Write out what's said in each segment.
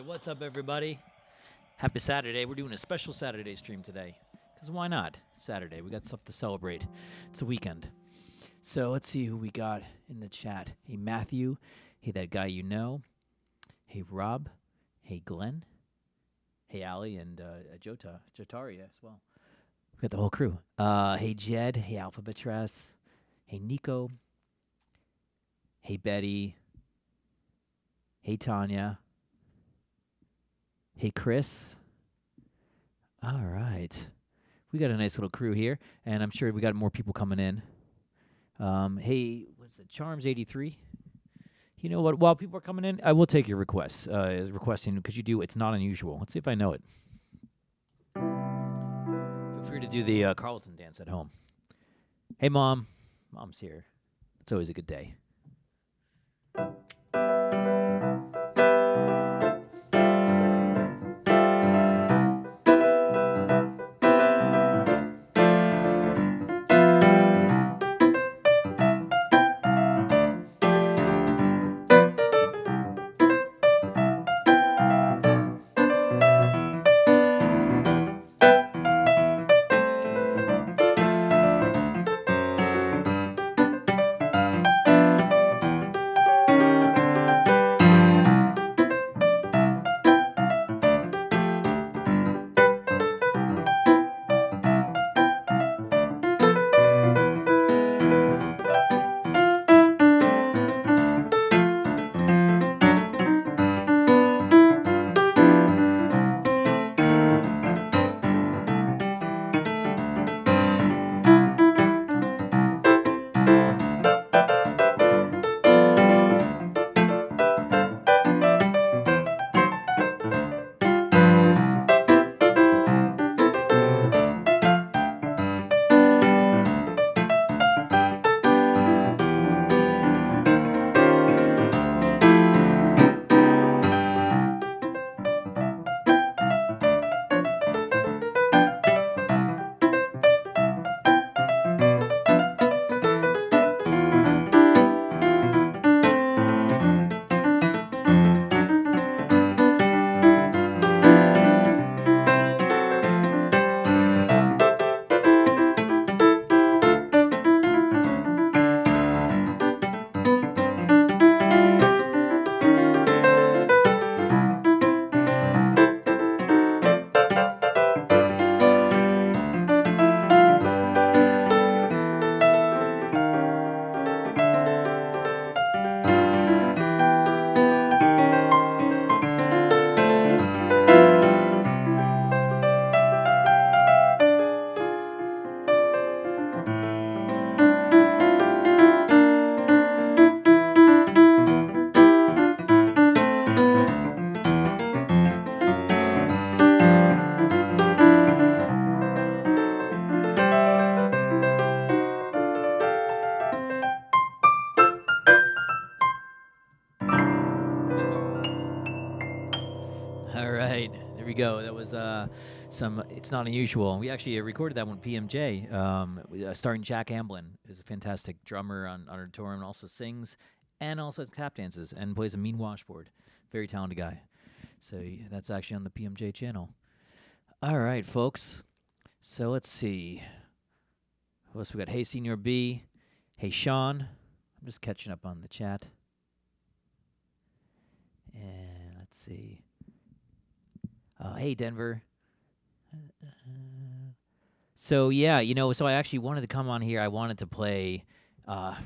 What's up, everybody? Happy Saturday. We're doing a special Saturday stream today. Because why not? It's Saturday. We got stuff to celebrate. It's a weekend. So let's see who we got in the chat. Hey, Matthew. Hey, that guy you know. Hey, Rob. Hey, Glenn. Hey, Ali and Jotaria as well. We got the whole crew. Hey, Jed. Hey, Alphabetress. Hey, Nico. Hey, Betty. Hey, Tanya. Hey, Chris. All right. We got a nice little crew here, and I'm sure we got more people coming in. Hey, what's it? Charms83. You know what? While people are coming in, I will take your requests. Requesting, because you do. It's not unusual. Let's see if I know it. Feel free to do the Carlton dance at home. Hey, Mom. Mom's here. It's always a good day. go. That was some. It's not unusual. We actually recorded that one with PMJ, starring Jack Amblin, who's a fantastic drummer on our tour and also sings and also tap dances and plays a mean washboard. Very talented guy. So that's actually on the PMJ channel. All right, folks. So let's see. What else we got? Hey, Senior B. Hey, Sean. I'm just catching up on the chat. And let's see. Hey, Denver. So, yeah, so I actually wanted to come on here. I wanted to play.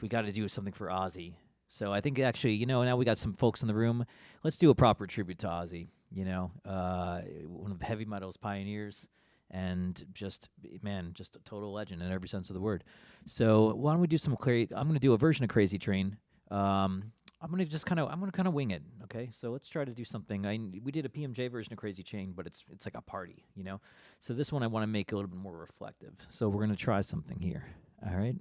We got to do something for Ozzy. So I think actually, now we got some folks in the room. Let's do a proper tribute to Ozzy, one of the heavy metal's pioneers and just a total legend in every sense of the word. So why don't we do I'm going to do a version of Crazy Train. I'm gonna kind of wing it, okay? So let's try to do something. We did a PMJ version of Crazy Chain, but it's like a party, So this one I want to make a little bit more reflective. So we're gonna try something here. All right.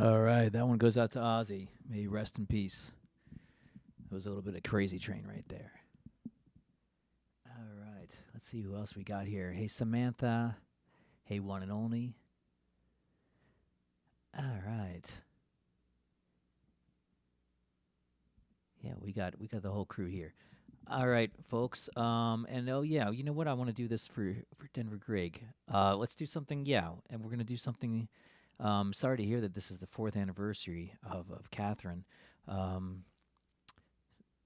All right, that one goes out to Ozzy. May he rest in peace. It was a little bit of Crazy Train right there. All right, let's see who else we got here. Hey, Samantha. Hey, One and Only. All right. Yeah, we got the whole crew here. All right, folks. And oh yeah, you know what? I want to do this for Denver Greg. Let's do something. Yeah, and we're gonna do something. Sorry to hear that this is the 4th anniversary of Catherine. Um,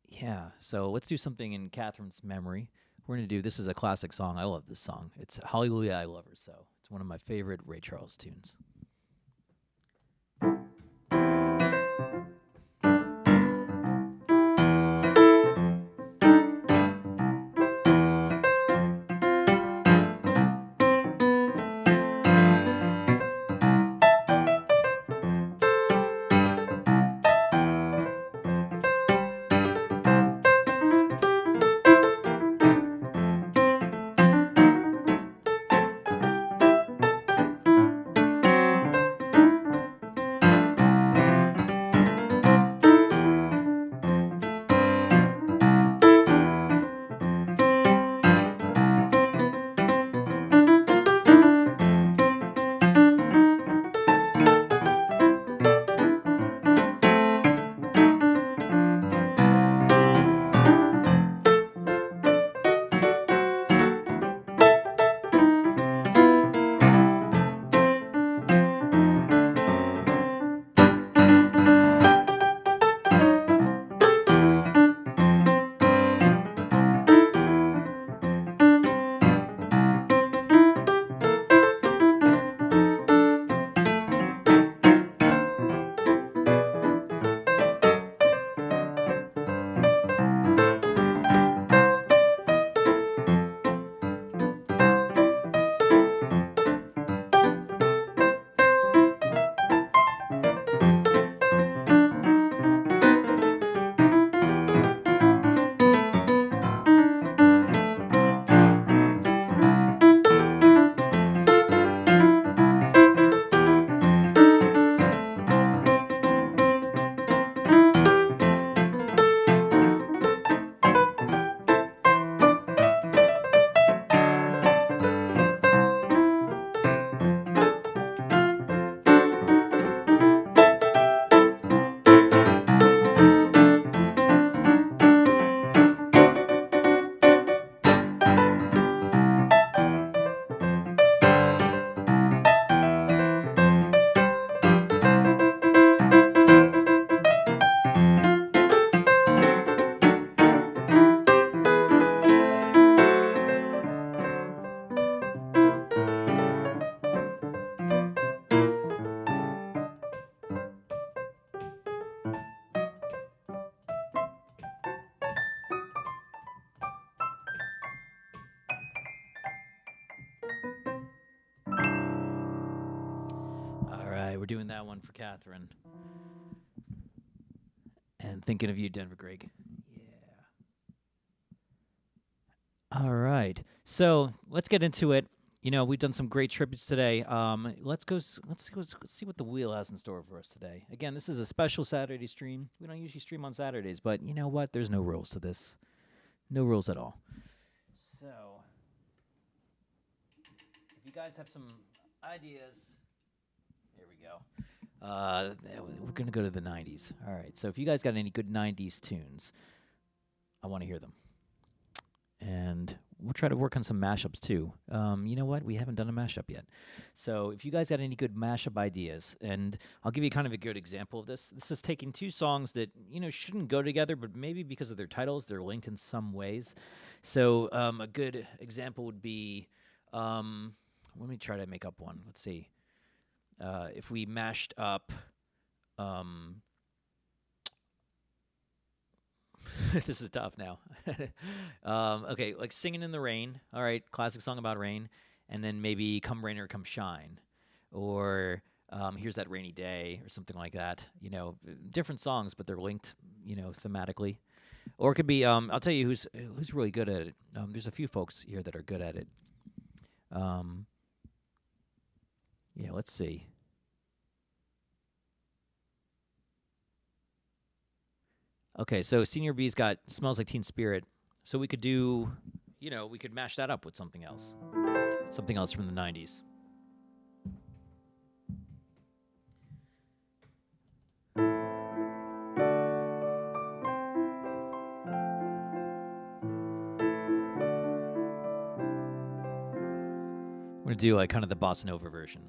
yeah, so let's do something in Catherine's memory. We're gonna do. This is a classic song. I love this song. It's Hallelujah, I Love Her So. It's one of my favorite Ray Charles tunes. All right, we're doing that one for Catherine. And thinking of you, Denver Greg. Yeah. All right. So let's get into it. You know, we've done some great tributes today. Let's see what the wheel has in store for us today. Again, this is a special Saturday stream. We don't usually stream on Saturdays, but you know what? There's no rules to this. No rules at all. So, if you guys have some ideas, here we go. We're going to go to the 90s. All right. So if you guys got any good 90s tunes, I want to hear them. And we'll try to work on some mashups too. You know what? We haven't done a mashup yet. So if you guys got any good mashup ideas, and I'll give you kind of a good example of this. This is taking two songs that, you know, shouldn't go together, but maybe because of their titles, they're linked in some ways. So a good example would be, let me try to make up one. Let's see. If we mashed up, this is tough now. Okay, like Singing in the Rain. All right, classic song about rain. And then maybe Come Rain or Come Shine. Or Here's That Rainy Day or something like that. You know, different songs, but they're linked, you know, thematically. Or it could be, I'll tell you who's really good at it. There's a few folks here that are good at it. Yeah, let's see. Okay, so Senior B's got Smells Like Teen Spirit. So we could do, we could mash that up with something else. Something else from the 90s. I'm going to do like kind of the bossa nova version.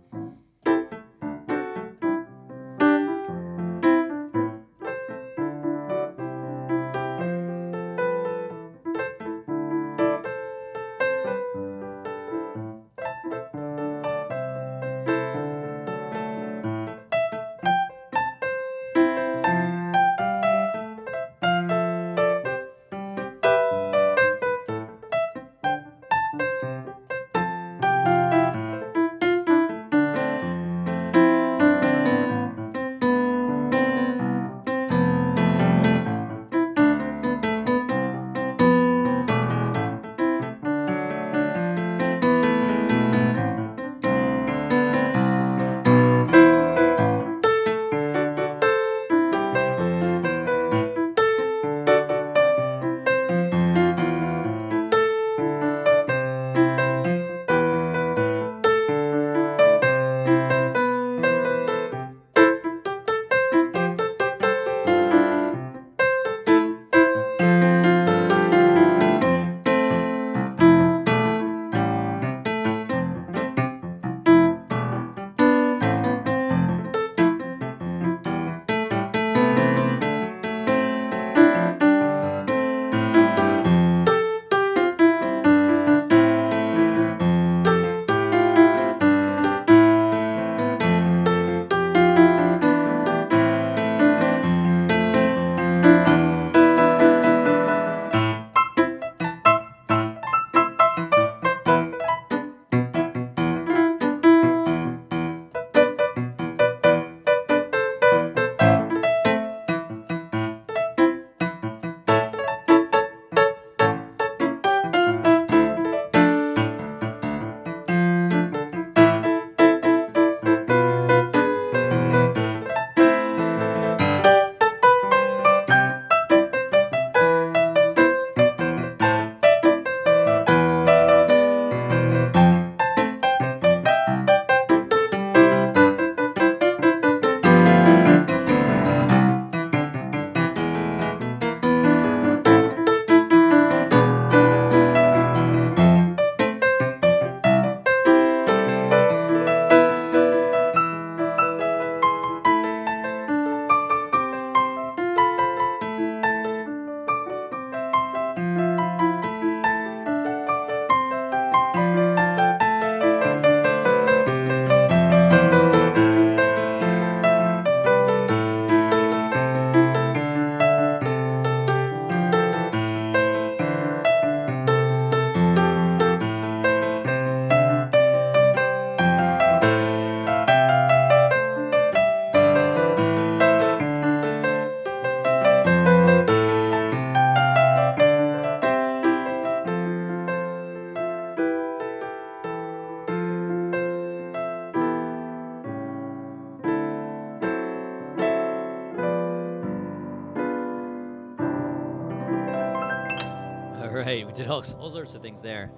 Right, we did all sorts of things there.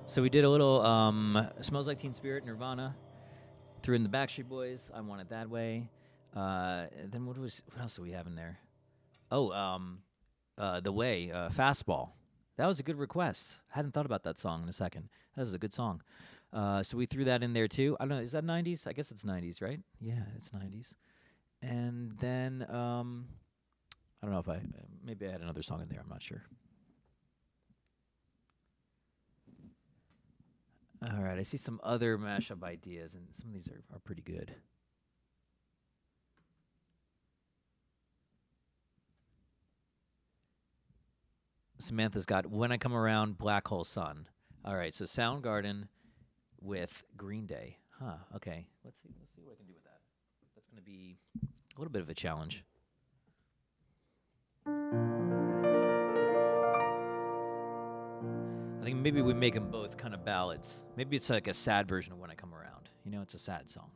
So we did a little Smells Like Teen Spirit, Nirvana. Threw in the Backstreet Boys, I Want It That Way. Then what else do we have in there? Oh, The Way, Fastball. That was a good request. I hadn't thought about that song in a second. That was a good song. So we threw that in there too. I don't know, is that 90s? I guess it's 90s, right? Yeah, it's 90s. And then, I don't know if maybe I had another song in there, I'm not sure. All right, I see some other mashup ideas, and some of these are pretty good. Samantha's got When I Come Around, Black Hole Sun. All right, so Soundgarden with Green Day. Huh, okay. Let's see what I can do with that. That's going to be a little bit of a challenge. I think maybe we make them both kind of ballads. Maybe it's like a sad version of When I Come Around. You know, it's a sad song.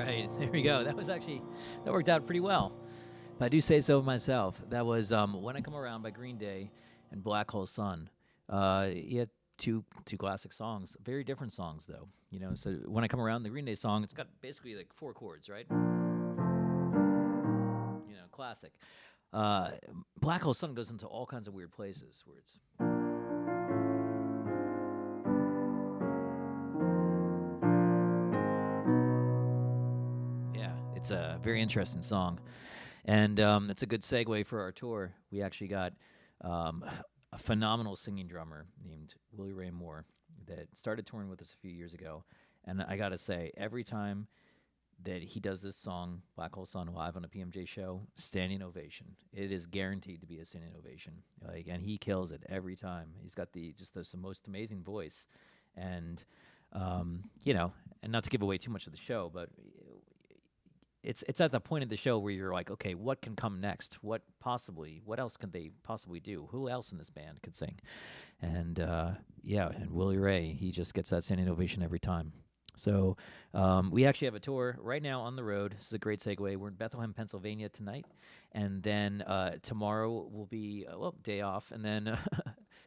right, there we go. That worked out pretty well. If I do say so myself, that was When I Come Around by Green Day and Black Hole Sun. He had two classic songs, very different songs though. So When I Come Around, the Green Day song, it's got basically like 4 chords, right? Classic. Black Hole Sun goes into all kinds of weird places where it's. Yeah, it's a very interesting song. And it's a good segue for our tour. We actually got a phenomenal singing drummer named Willie Ray Moore that started touring with us a few years ago. And I got to say, every time that he does this song, Black Hole Sun, live on a PMJ show, standing ovation. It is guaranteed to be a standing ovation. And he kills it every time. He's got the most amazing voice. And, and not to give away too much of the show, but it's at the point of the show where you're like, okay, what can come next? What else can they possibly do? Who else in this band could sing? And and Willie Ray, he just gets that standing ovation every time. So we actually have a tour right now on the road. This is a great segue. We're in Bethlehem, Pennsylvania tonight, and then tomorrow will be day off, and then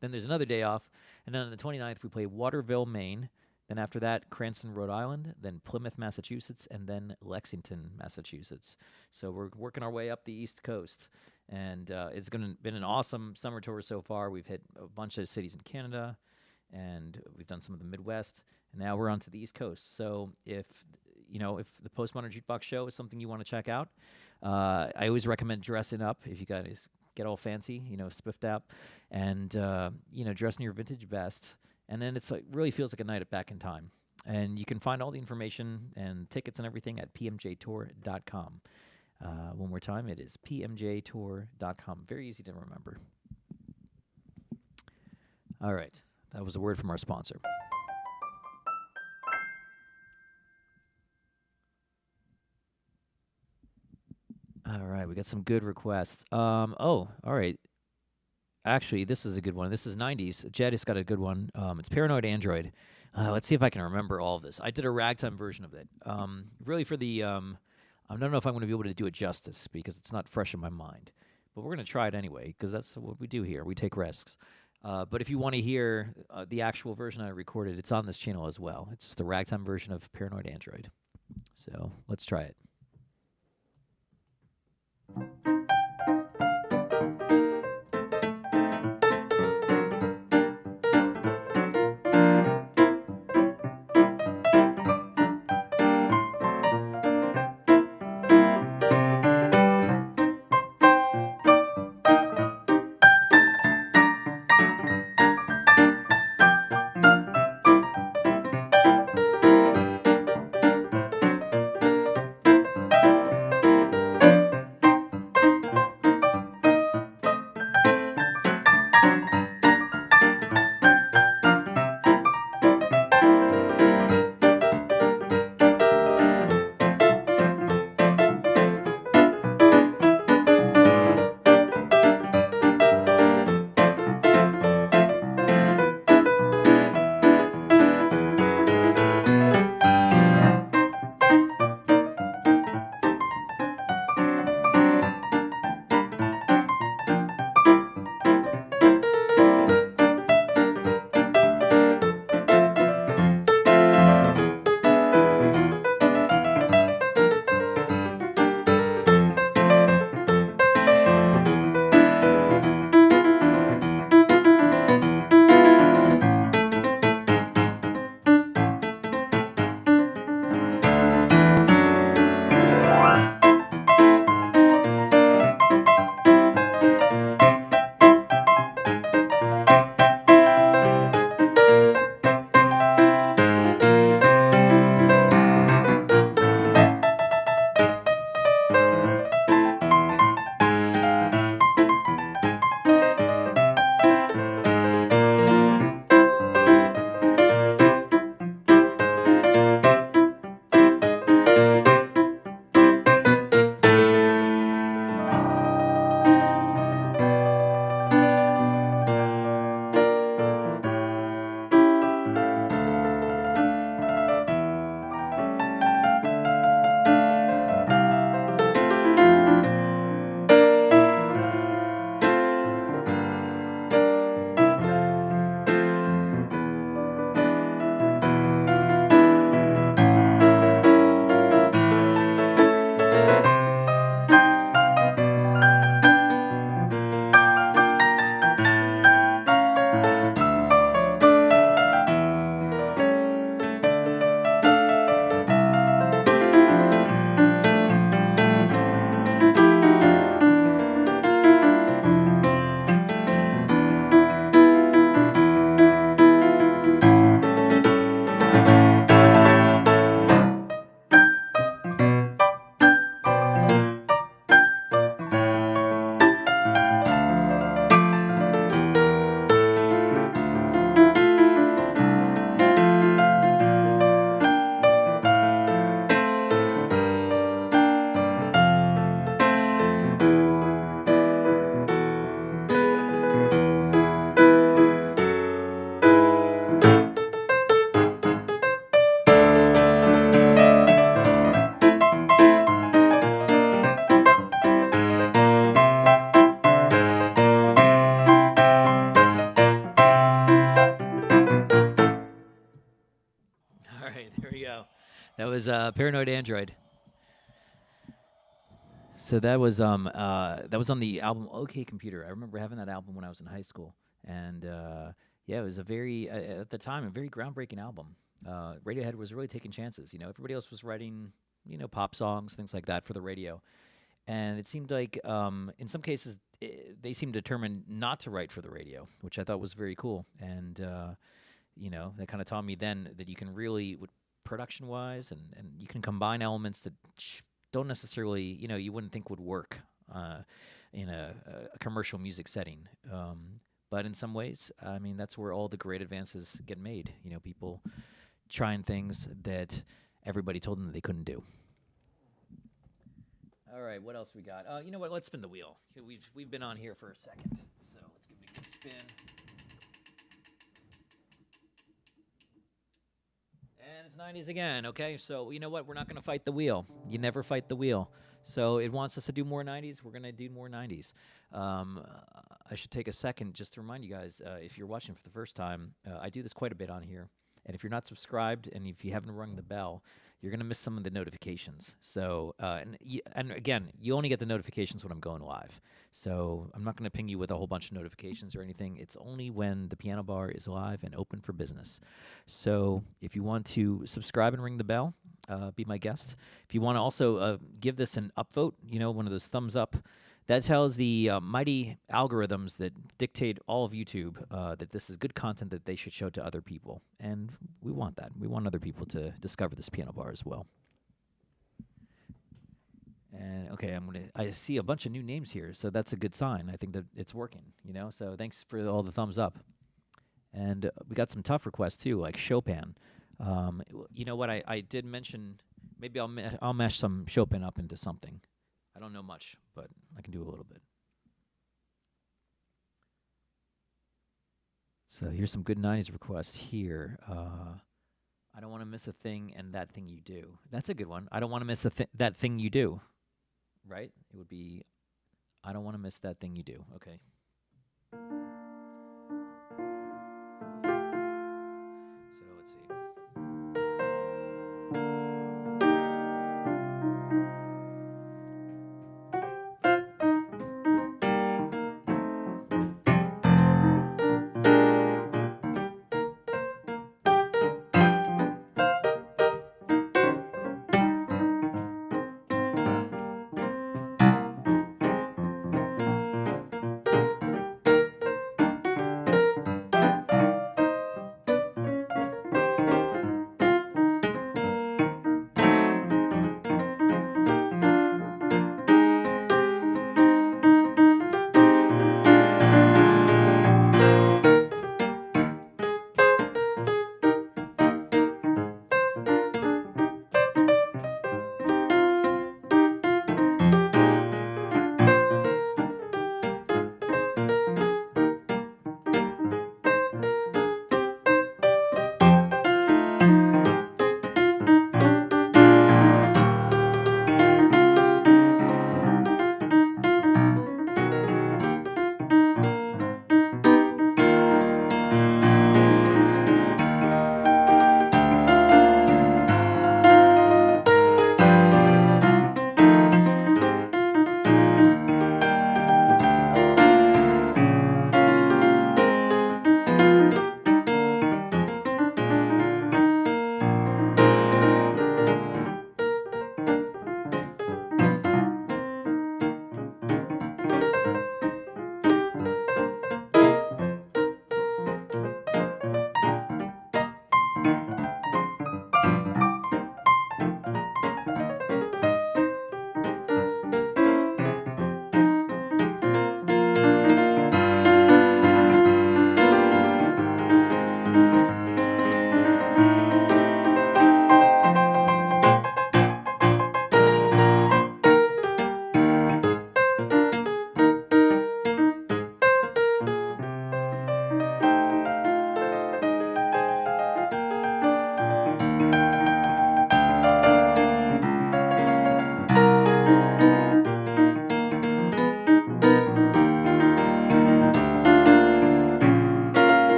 then there's another day off, and then on the 29th we play Waterville, Maine. Then after that, Cranston, Rhode Island, then Plymouth, Massachusetts, and then Lexington, Massachusetts. So we're working our way up the East Coast, and it's been an awesome summer tour so far. We've hit a bunch of cities in Canada, and we've done some of the Midwest, and now we're on to the East Coast. So if the Postmodern Jukebox show is something you want to check out, I always recommend dressing up. If you guys get all fancy, spiffed up, and dress in your vintage best. And then it's really feels like a night back in time. And you can find all the information and tickets and everything at pmjtour.com. One more time, it is pmjtour.com. Very easy to remember. All right, that was a word from our sponsor. All right, we got some good requests. All right. Actually, this is a good one. This is 90s. Jed has got a good one. It's Paranoid Android. Let's see if I can remember all of this. I did a ragtime version of it. Really for the, I don't know if I'm going to be able to do it justice because it's not fresh in my mind. But we're going to try it anyway because that's what we do here. We take risks. But if you want to hear the actual version I recorded, it's on this channel as well. It's just a ragtime version of Paranoid Android. So let's try it. was Paranoid Android. So that was on the album OK Computer. I remember having that album when I was in high school, and yeah, it was a very at the time a very groundbreaking album. Radiohead was really taking chances. You know, everybody else was writing pop songs, things like that for the radio, and it seemed like in some cases they seemed determined not to write for the radio, which I thought was very cool. And that kind of taught me then that you can really, with production wise, and you can combine elements that don't necessarily you wouldn't think would work in a commercial music setting. But in some ways, I mean, that's where all the great advances get made. People trying things that everybody told them that they couldn't do. All right, what else we got? You know what? Let's spin the wheel. We've been on here for a second, so let's give it a good spin. And it's 90s again, okay? So you know what? We're not going to fight the wheel. You never fight the wheel. So it wants us to do more 90s. We're going to do more 90s. I should take a second just to remind you guys, if you're watching for the first time, I do this quite a bit on here. And if you're not subscribed and if you haven't rung the bell, you're going to miss some of the notifications. So, and again, you only get the notifications when I'm going live. So I'm not going to ping you with a whole bunch of notifications or anything. It's only when the piano bar is live and open for business. So if you want to subscribe and ring the bell, be my guest. If you want to also give this an upvote, one of those thumbs up, that tells the mighty algorithms that dictate all of YouTube that this is good content that they should show to other people. And we want that. We want other people to discover this piano bar as well. And okay, I see a bunch of new names here, so that's a good sign. I think that it's working, So thanks for all the thumbs up. And we got some tough requests too, like Chopin. You know what? I did mention maybe I'll mash some Chopin up into something. I don't know much, but I can do a little bit. So here's some good 90s requests here. I don't want to miss a thing and that thing you do. That's a good one. I don't want to miss that thing you do. Right? It would be, I don't want to miss that thing you do. Okay. So let's see.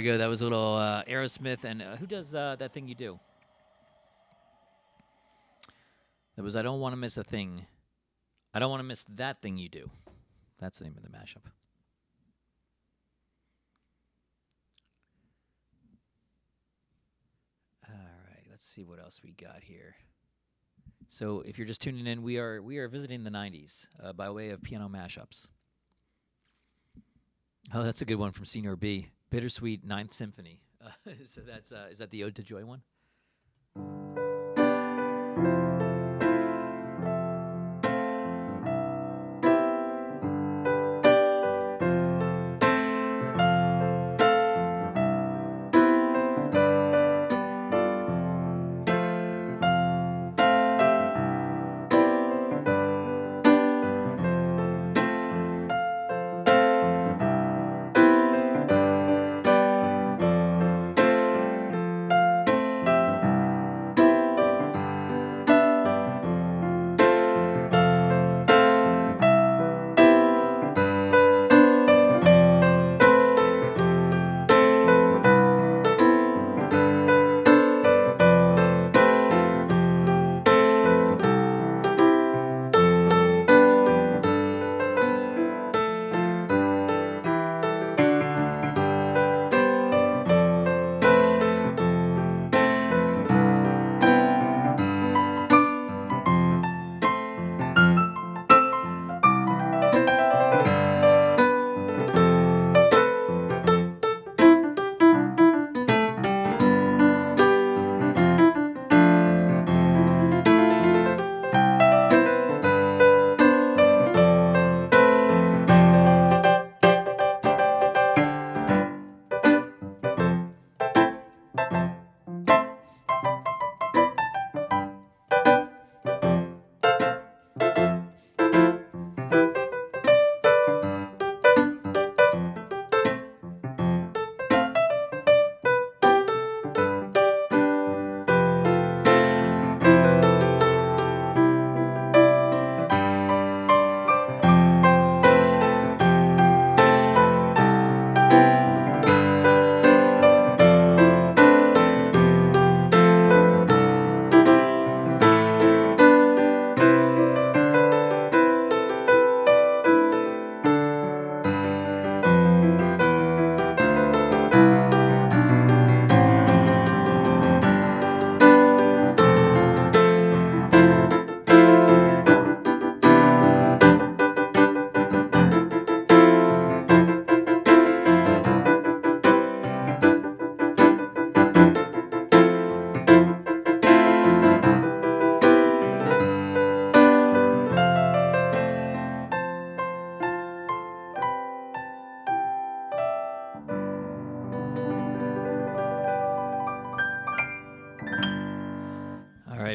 we go. That was a little Aerosmith. And who does that thing you do? That was I Don't Want to Miss a Thing. I Don't Want to Miss That Thing You Do. That's the name of the mashup. All right, let's see what else we got here. So if you're just tuning in, we are visiting the 90s by way of piano mashups. Oh, that's a good one from Senior B. Bittersweet Ninth Symphony. So that's is that the Ode to Joy one?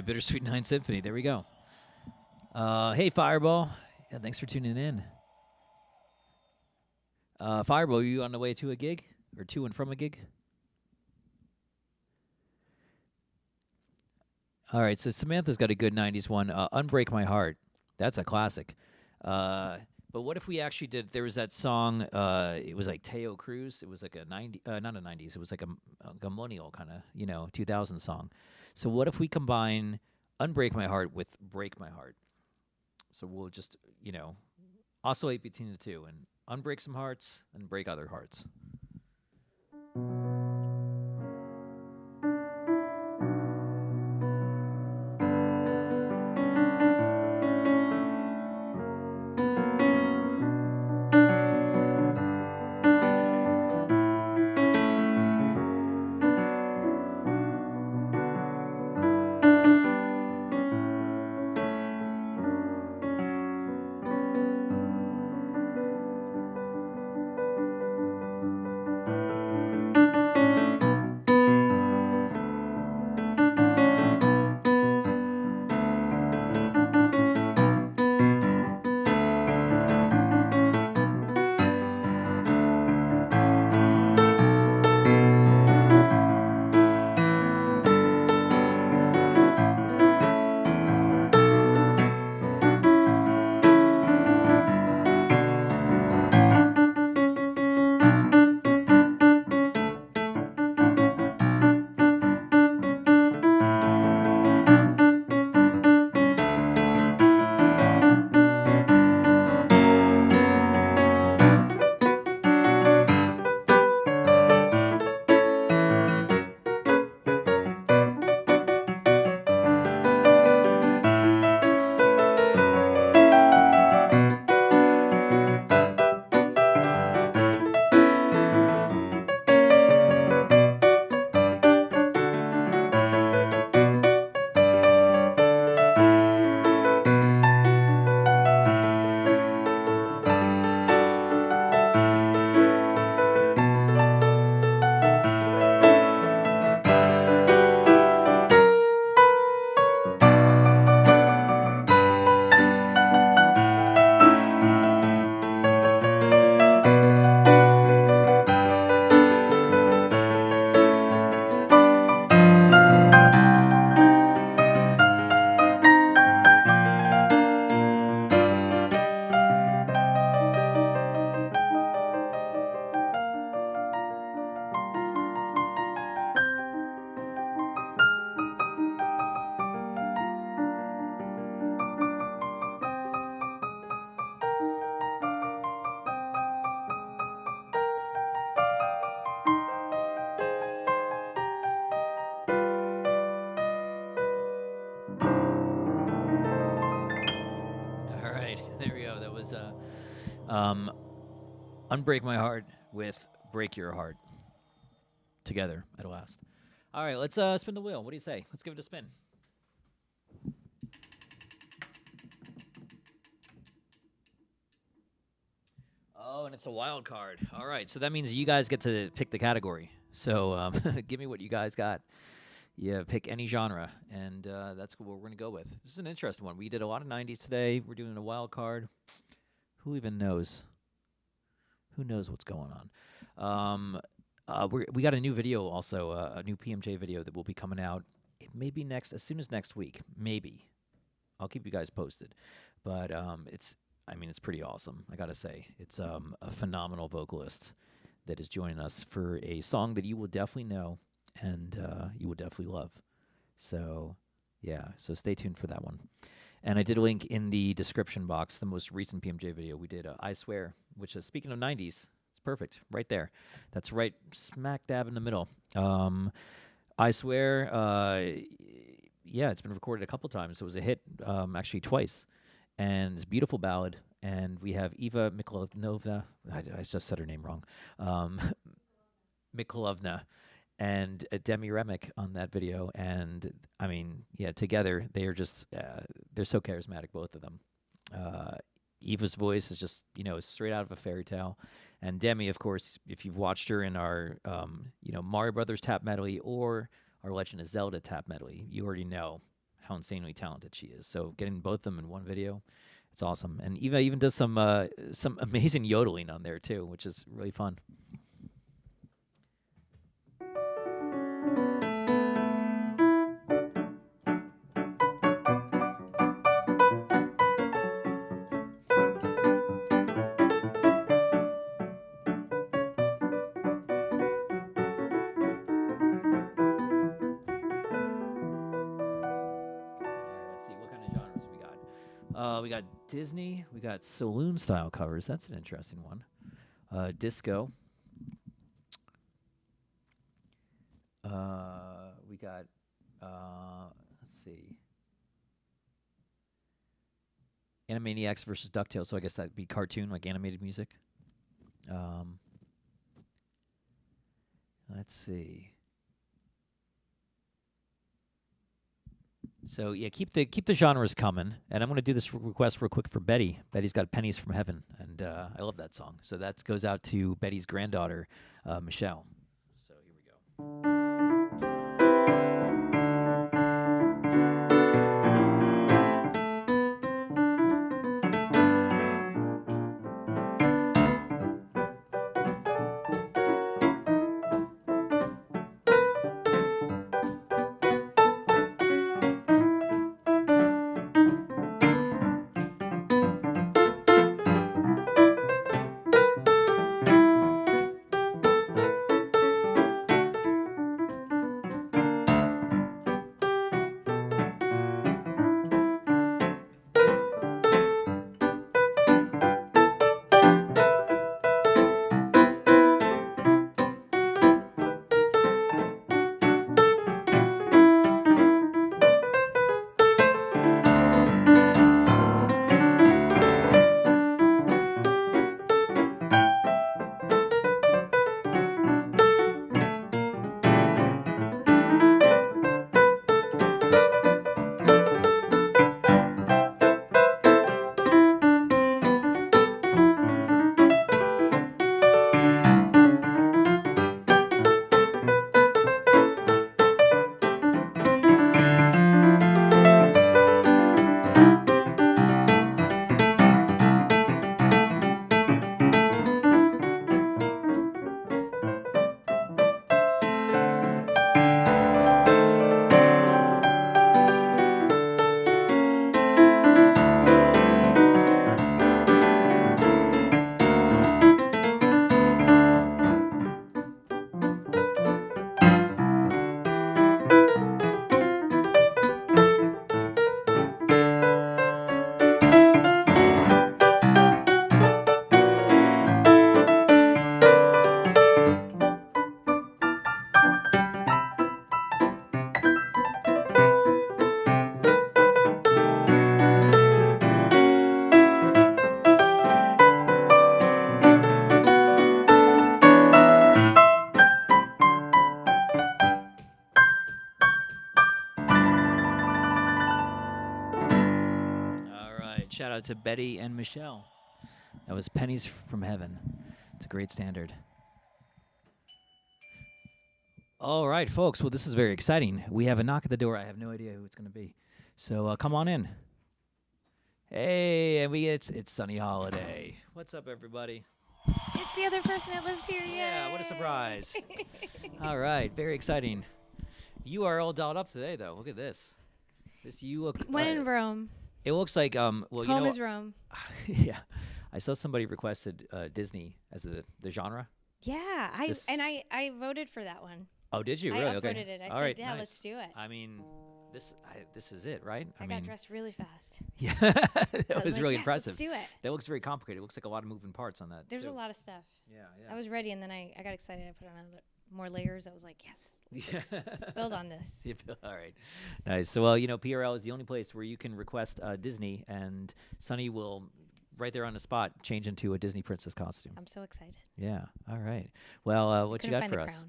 Bittersweet Ninth Symphony. There we go. Hey, Fireball. Yeah, thanks for tuning in. Fireball, are you on the way to a gig? Or to and from a gig? All right, so Samantha's got a good 90s one. Unbreak My Heart. That's a classic. But what if we actually did, there was that song, it was like Teo Cruz. It was like a 90, not a 90s, it was like a millennial kind of, 2000 song. So what if we combine Unbreak My Heart with Break My Heart? So we'll just, oscillate between the two and unbreak some hearts and break other hearts. Um, Unbreak My Heart with Break Your Heart. Together at last. All right, let's spin the wheel. What do you say? Let's give it a spin. Oh, and it's a wild card. All right, so that means you guys get to pick the category. So give me what you guys got. Yeah, pick any genre, and that's what we're going to go with. This is an interesting one. We did a lot of 90s today. We're doing a wild card. Who even knows? Who knows what's going on? We got a new video also, a new PMJ video that will be coming out. It may be as soon as next week. Maybe. I'll keep you guys posted. But it's pretty awesome, I gotta say. It's a phenomenal vocalist that is joining us for a song that you will definitely know and you will definitely love. So, yeah, so stay tuned for that one. And I did a link in the description box, the most recent PMJ video. We did I Swear, which is, speaking of 90s, it's perfect, right there. That's right smack dab in the middle. I Swear, yeah, it's been recorded a couple times. It was a hit, actually twice. And it's a beautiful ballad. And we have Eva Mikhailovna, I just said her name wrong, Mikhailovna, and Demi Remick on that video. And I mean, yeah, together they are just they're so charismatic, both of them. Eva's voice is just, straight out of a fairy tale, and Demi, of course, if you've watched her in our Mario Brothers tap medley or our Legend of Zelda tap medley, you already know how insanely talented she is. So getting both of them in one video, it's awesome. And Eva even does some amazing yodeling on there too, which is really fun. We got Disney. We got saloon-style covers. That's an interesting one. Disco. We got, let's see, Animaniacs versus DuckTales. So I guess that'd be cartoon, like animated music. Let's see. So yeah, keep the genres coming, and I'm going to do this request real quick for Betty. Betty's got "Pennies from Heaven," and I love that song. So that goes out to Betty's granddaughter, Michelle. So here we go. shout out to Betty and Michelle. That was Pennies from Heaven. It's a great standard. All right, folks. Well, this is very exciting. We have a knock at the door. I have no idea who it's going to be. So come on in. Hey, and it's Sunny Holiday. What's up, everybody? It's the other person that lives here. Yeah, what a surprise. All right, very exciting. You are all dolled up today, though. Look at this. You look. When in Rome. It looks like well, Home is Rome. Yeah, I saw somebody requested Disney as the genre. Yeah, I voted for that one. Oh, did you? I really? upvoted Okay. it. I all said, right, yeah, nice. let's do it. I mean, this is it, right? I got dressed really fast. Yeah, that was like, really yes, impressive. Let's do it. That looks very complicated. It looks like a lot of moving parts on that. There's too. a lot of stuff. Yeah. I was ready, and then I got excited. I put on more layers. I was like, yes, let's just build on this. All right, nice. So, well, PRL is the only place where you can request Disney, and Sunny will, right there on the spot, change into a Disney princess costume. I'm so excited. Yeah. All right. Well, what you got for us?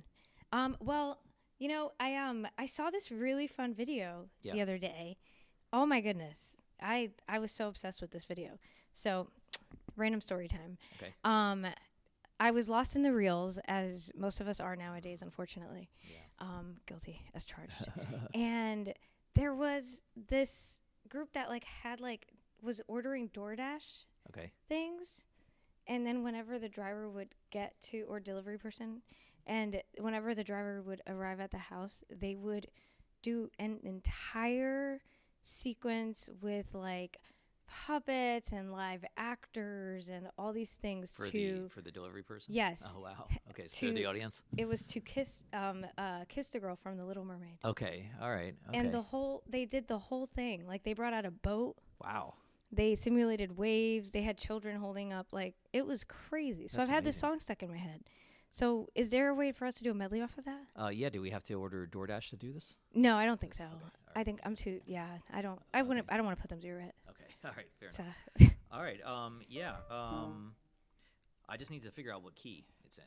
Well, I saw this really fun video Yeah. the other day. Oh my goodness. I was so obsessed with this video. So, random story time. Okay. I was lost in the reels, as most of us are nowadays, unfortunately. Yeah. Guilty as charged. And there was this group that was ordering DoorDash Okay. things, and then whenever the driver would get to, or delivery person, and whenever the driver would arrive at the house, they would do an entire sequence with puppets and live actors and all these things For the delivery person? Yes. Oh wow. Okay, so the audience. It was to kiss the girl from The Little Mermaid. Okay. All right. Okay. And they did the whole thing. They brought out a boat. Wow. They simulated waves. They had children holding up. It was crazy. So That's I've had this amazing. song stuck in my head. So is there a way for us to do a medley off of that? Yeah. Do we have to order DoorDash to do this? No, I don't think so. Okay, all right. I think I'm too. Yeah, I don't. I wouldn't. I don't want to put them through it. Okay. All right. Fair So enough. All right. Yeah. I just need to figure out what key it's in.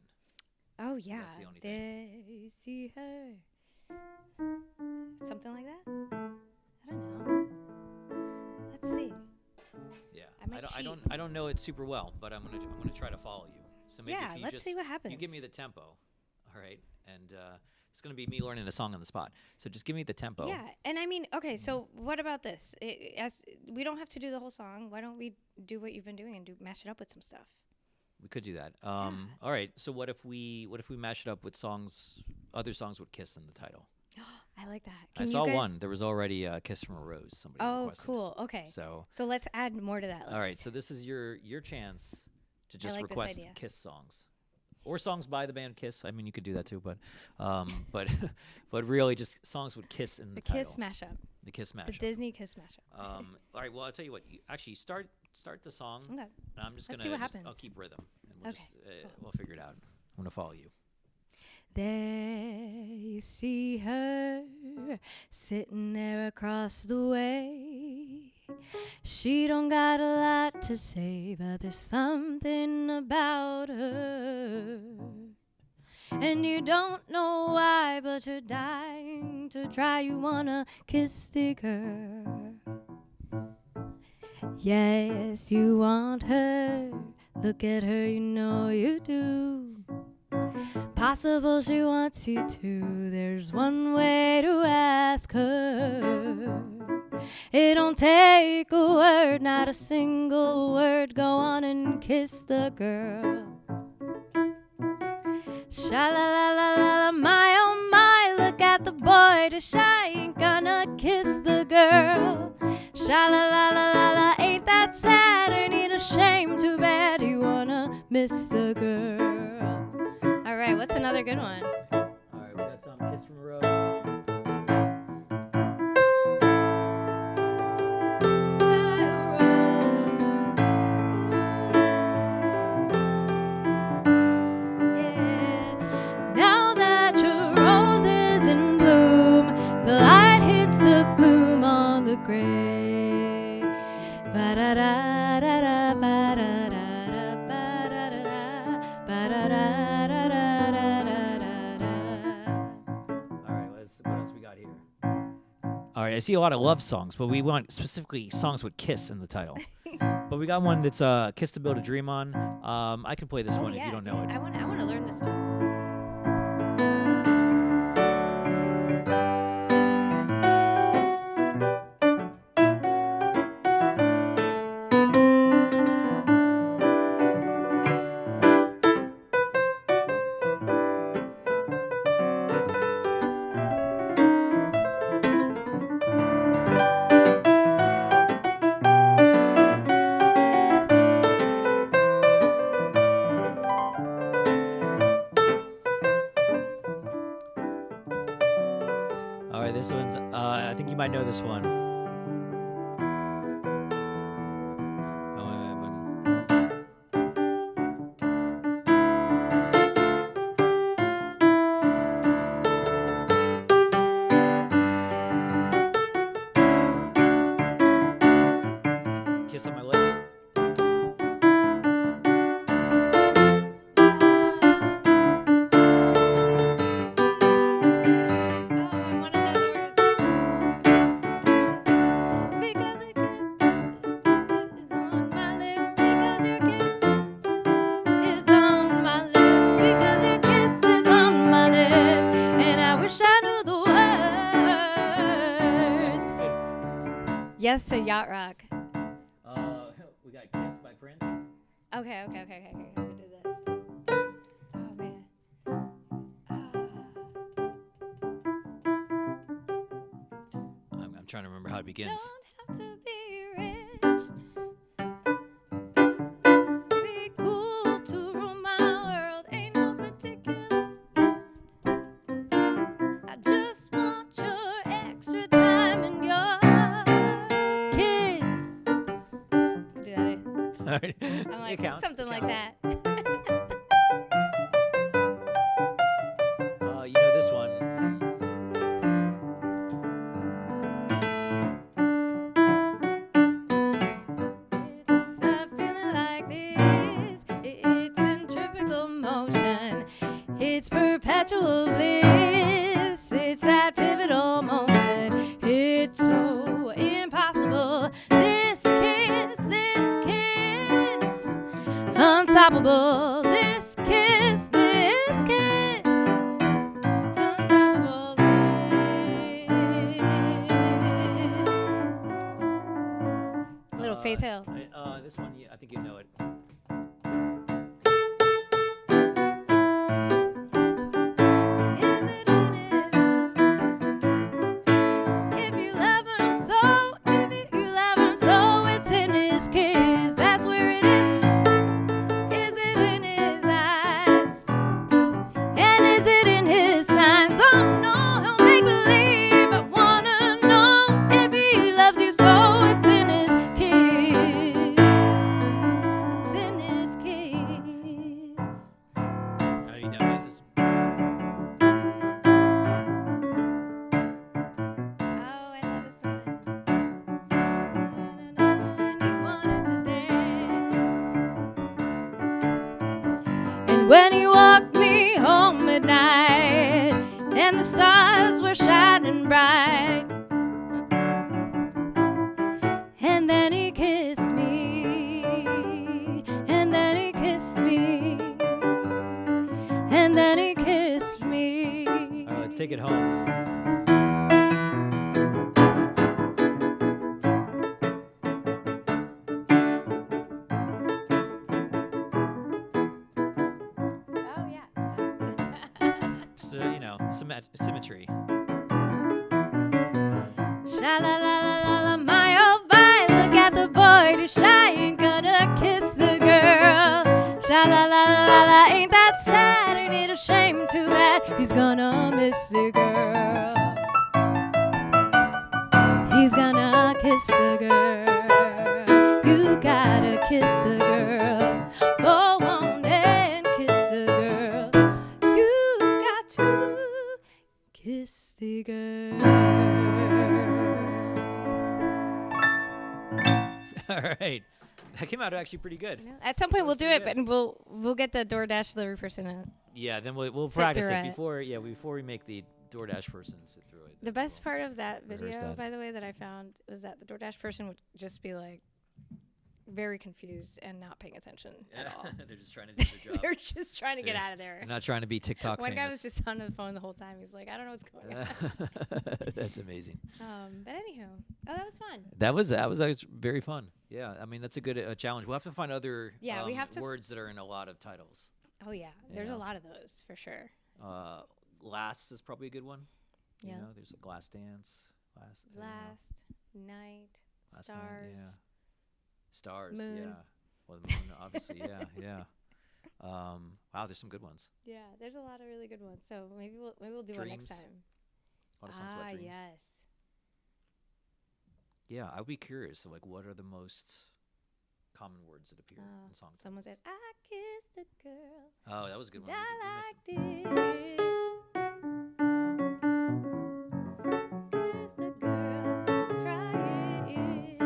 oh yeah, that's the only thing. they see her. Something like that. I don't know. Let's see. Yeah. I might I don't know it super well, but I'm gonna try to follow you. So maybe Yeah, if you let's just see what happens. You give me the tempo, all right, and it's gonna be me learning the song on the spot. So just give me the tempo. Yeah, and I mean, okay. So what about this? As we don't have to do the whole song. Why don't we do what you've been doing and mash it up with some stuff? We could do that. All right. So what if we mash it up with other songs with "Kiss" in the title? I like that. I saw one. There was already a "Kiss from a Rose." Somebody requested. Cool. Okay. So let's add more to that list. all right. So this is your chance to just like this request idea. Kiss songs. Or songs by the band Kiss. I mean, you could do that too, but but really just songs with Kiss in the title. Kiss mashup. The Kiss mashup. The Disney Kiss mashup. All right. Well, I'll tell you what. You actually start the song. Okay. And I'm just Let's gonna. see what happens. I'll keep rhythm, and we'll Okay, just cool. we'll figure it out. I'm gonna follow you. There you see her sitting there across the way. She don't got a lot to say, but there's something about her. And you don't know why, but you're dying to try. You wanna kiss the girl. Yes, you want her. Look at her, you know you do. Possible she wants you to. There's one way to ask her. It don't take a word, not a single word. Go on and kiss the girl. Sha-la-la-la-la, my oh my, look at the boy to shy, ain't gonna kiss the girl. Sha-la-la-la-la-la, ain't that sad, ain't it a shame, too bad you wanna miss the girl. All right, what's another good one? All right. We got some "Kiss from a Rose." Now that your rose is in bloom, the light hits the gloom on the grave. Ba-da-da-da-da, ba-da-da-da, ba-da-da-da, ba-da-da-da-da-da-da-da. All right. What else we got here? All right. I see a lot of love songs, but we want specifically songs with "Kiss" in the title. But we got one that's Kiss to Build a Dream on. I can play this one if you don't know it. I want to learn this one. All right, this one's. I think you might know this one. Kiss on my lips. Yes to Yacht Rock. We got Kiss by Prince. Okay. We do this. Oh man. I'm trying to remember how it begins. Don't have to be rich. Be cool to rule my world. Ain't no particulars. I just want your extra time and your kiss. Do that. All right. I'm like It counts. something It like counts. that. You know this one. It's a feeling like this. It's centrifugal motion. It's perpetual bliss. It's that pivotal moment. It's so impossible. This kiss, unstoppable. This kiss, unstoppable. Little Faith Hill. This one, I think you know it. If you love him so, it's in his kiss. That's where it is. Is it in his eyes? And is it in his signs? Oh no, he'll make believe. I wanna know if he loves you so. It's in his kiss. It's in his kiss. How do you know this? Oh, I love this one. And he wanted to dance. And when he walked me home at night, and the stars were shining bright, and then he kissed me, and then he kissed me, and then he kissed me. All right, let's take it home. Oh yeah. Just symmetry. Sha-la-la-la-la, my oh my, look at the boy too shy, ain't gonna kiss the girl. Sha-la-la-la-la, ain't that sad, ain't it a shame, too bad, he's gonna miss the girl. He's gonna kiss the girl. You gotta kiss the girl. Go on and kiss the girl. You got to kiss the girl. All right. That came out actually pretty good. At some point we'll do it, good. but we'll get the DoorDash delivery person to. Yeah, then we'll Sit practice through it it. before we make the DoorDash person sit through it. The best part of that rehearse video, that. by the way, that I found was that the DoorDash person would just be like very confused and not paying attention at all. They're just trying to do their job. They're just trying to get out of there. They're not trying to be TikTok One famous. guy was just on the phone the whole time. He's like, I don't know what's going on. That's amazing. But anywho, that was fun. That was very fun. Yeah, I mean that's a good challenge. We'll have to find other we have to words that are in a lot of titles. Oh yeah, there's a lot of those for sure. Last is probably a good one. Yeah. You know, there's a Last Dance. Last Night, Last Stars. Night, yeah. Stars, Moon. yeah. Well, the moon, obviously, yeah. Wow, there's some good ones. Yeah, there's a lot of really good ones. So maybe we'll do one next Dreams. time. A lot of songs about dreams. Yes. Yeah, I'd be curious. So, like, what are the most common words that appear in songs? Someone said, "I kissed a girl." Oh, that was a good one. I We liked missed it. Kissed a girl, try it.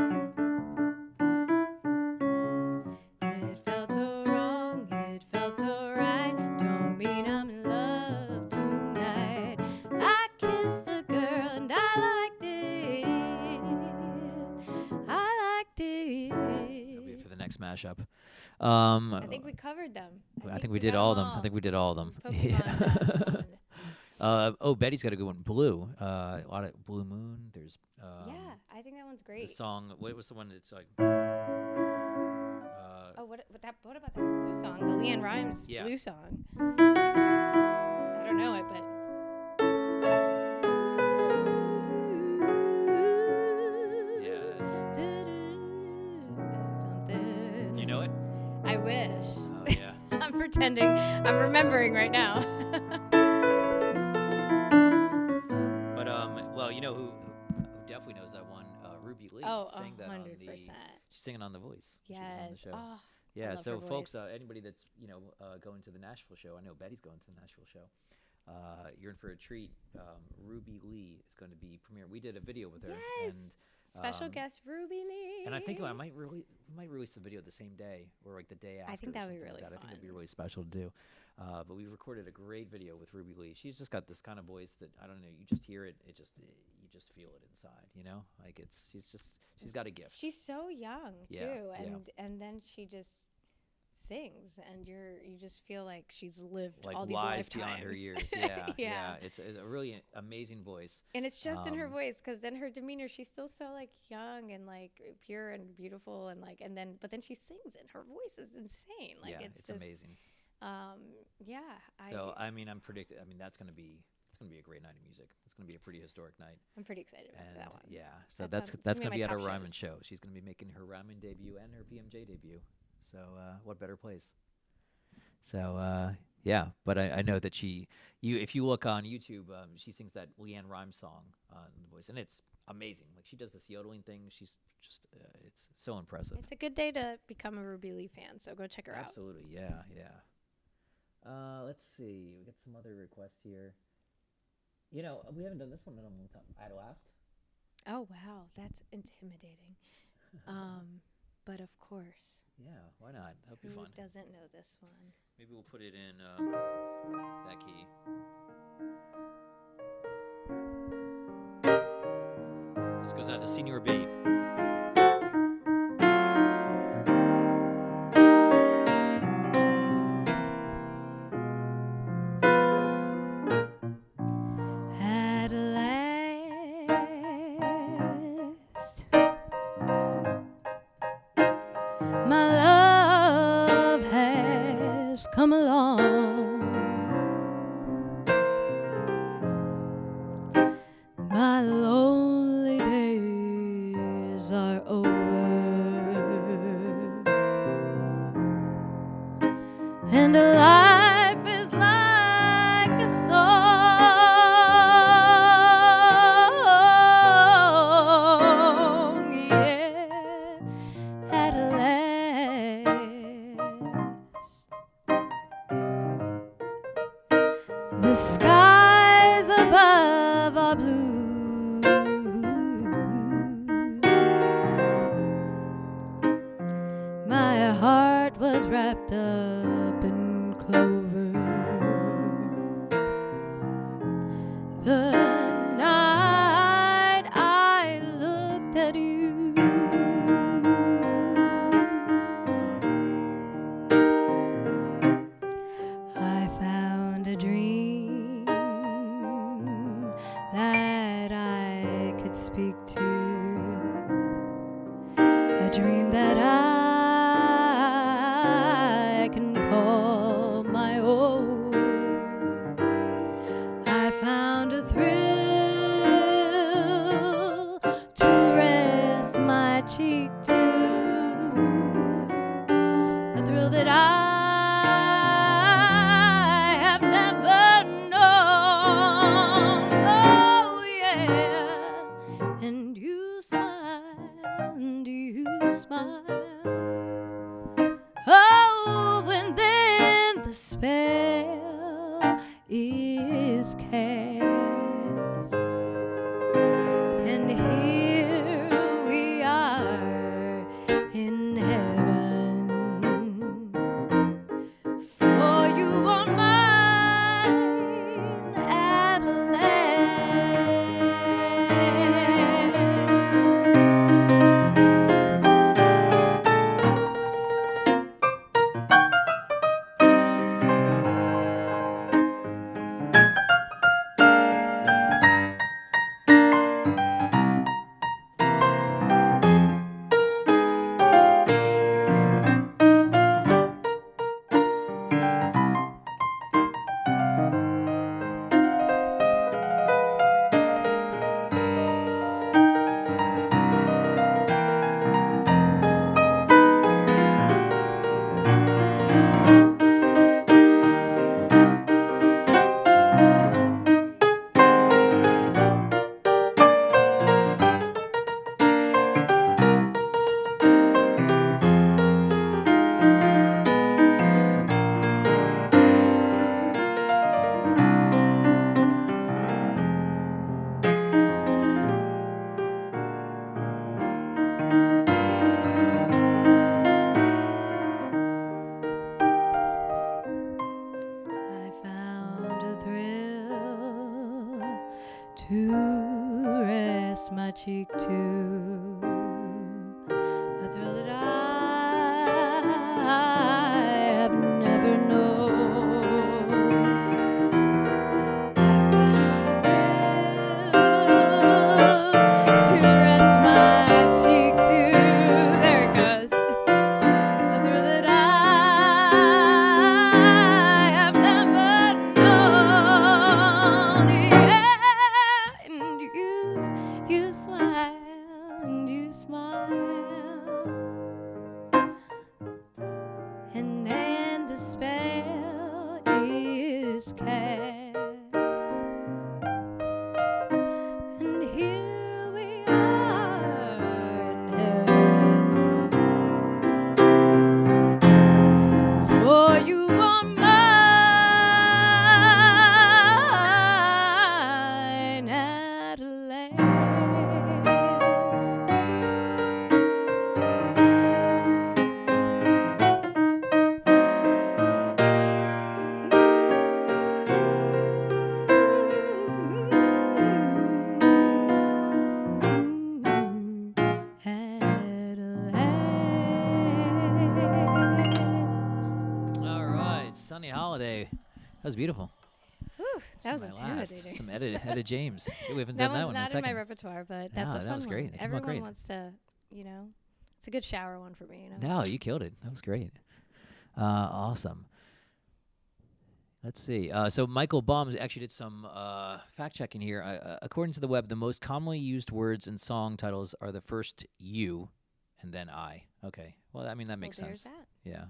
It felt so wrong, it felt so right. Don't mean I'm in love tonight. I kissed a girl and I liked it. I liked it. That'll be for the next mashup. I think we covered them. I think we did all of them. I think we did all of them. Pokemon. Betty's got a good one. Blue. A lot of Blue Moon. There's. Yeah, I think that one's The great. song. What was the one that's like? What about that blue song? The Leanne Rimes Yeah. blue song. I don't know it, but. Yeah. Something. Do you know it? I wish. Oh yeah. I'm pretending. I'm remembering right now. But well, you know who definitely knows that one? Ruby Lee. Oh, sang that on 100%. She's singing on The Voice. She was on Yes. the show. Oh, Yeah, love so her folks, voice. anybody that's going to the Nashville show, I know Betty's going to the Nashville show. You're in for a treat. Ruby Lee is going to be premiering. We did a video with her. Yes. And, Special guest Ruby Lee. and I think we might release the video the same day or like the day after. I think or that would be something really like that. I think it'd be fun. really special to do. But we recorded a great video with Ruby Lee. She's just got this kind of voice that I don't know. You just hear it. You just feel it inside. You know, like she's got a gift. She's so young too, Yeah, and then she just sings, and you just feel like she's lived Like all these lies lifetimes beyond her years. Yeah, Yeah. It's a really amazing voice. And it's just in her Um, voice, because then her demeanor, she's still so like young and like pure and beautiful, and like but then she sings, and her voice is insane. Like yeah, it's it's just, amazing. Yeah. So I mean, I'm that's gonna be a great night of music. It's gonna be a pretty historic night. I'm pretty excited about And that one. yeah, so That's that's gonna gonna be be my at her top Ryman shows. show. She's gonna be making her Ryman debut and her PMJ debut. So what better place? So yeah, but I know that if you look on YouTube, she sings that Leanne Rimes song on The Voice, and it's amazing. Like she does this yodeling thing. She's just it's so impressive. It's a good day to become a Ruby Lee fan, so go check her out. Absolutely, yeah. Let's see. We got some other requests here. You know, we haven't done this one in a long time. At Last. Oh wow, that's intimidating. But of course, Yeah, why not? That'd be who fun. doesn't know this one? Maybe we'll put it in that key. This goes out to Senior B. At last, my love has come along. My lonely days are over, and life is like a song, yeah, at last. The skies above are blue, my heart was wrapped up in clover. The night I looked at you, might speak to, a dream that I can call my own. I found a thrill to rest my cheek to, a thrill that I have never known. Oh yeah, and you smile, oh, and then the spell is cast, and here we are in heaven, for you are mine at last. I found a thrill to rest my cheek to, a thrill that I have never known. I found a thrill to rest my cheek to. There it goes. A thrill that I have never known. Yeah, and you smile, and you smile, and then the spell is cast, and here we are in heaven, for you are mine at last. At last. All right, Sunny Holiday. That was beautiful. Whew, that was Some of my last. intimidating. Some Etta James. We haven't That done that one's one in a not in second. my repertoire, but that's No, a fun that was great. one. It came out Everyone great. wants to, you know, it's a good shower one for me, you know. No, you killed it. That was great. Awesome. Let's see. So Michael Baum actually did some fact checking here. According to the web, the most commonly used words in song titles are the first "you" and then "I." Okay. Well, I mean that makes there's sense. that. Yeah.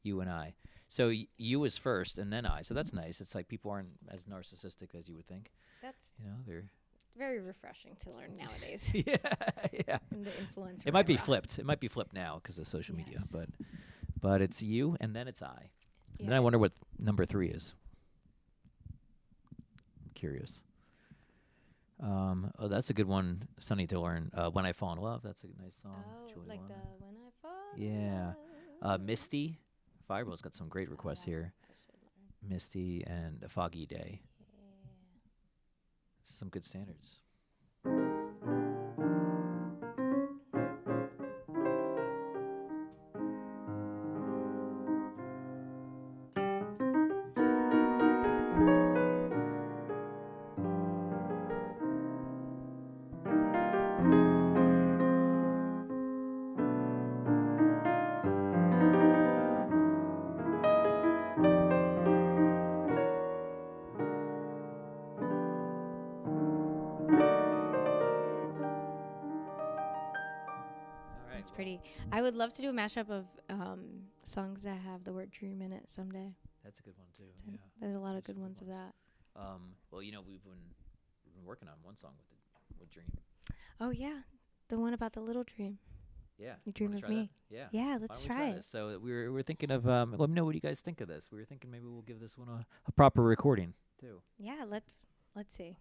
You and I. So you is first and then I. So that's nice. It's like people aren't as narcissistic as you would think. That's You know, they're very refreshing to learn nowadays. yeah, yeah. And the influence. It might be era. flipped. It might be flipped now because of social media, Yes. but it's you and then it's I. And then I Yeah. wonder what number 3 is. I'm curious. Oh, that's a good one, Sunny to learn. When I Fall in Love. That's a nice song. Oh, Julie like the London. When I Fall. in Yeah. Love. Misty. Fireball's got some great requests here. I should learn. Misty and A Foggy Day. Yeah. Some good standards. It's pretty. I would love to do a mashup of songs that have the word dream in it someday. That's a good one too. So Yeah. there's a lot of There's good ones of that. Well, we've been working on one song with Dream. Oh yeah, the one about the little dream. Yeah. You dream of me. That? Yeah. Yeah, Why let's don't we try it. this? So we're thinking of let me know what you guys think of this. We were thinking maybe we'll give this one a proper recording too. Yeah, let's see.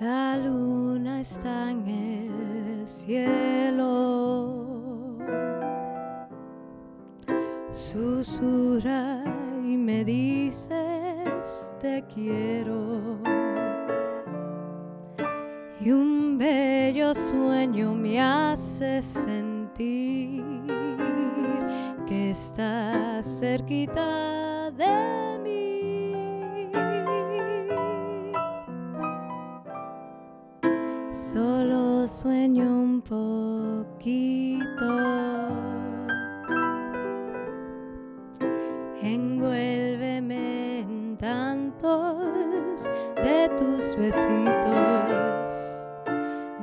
La luna está en el cielo, susurra y me dices te quiero, y un bello sueño me hace sentir que estás cerquita de mí. Solo sueño un poquito, envuélveme en tantos de tus besitos,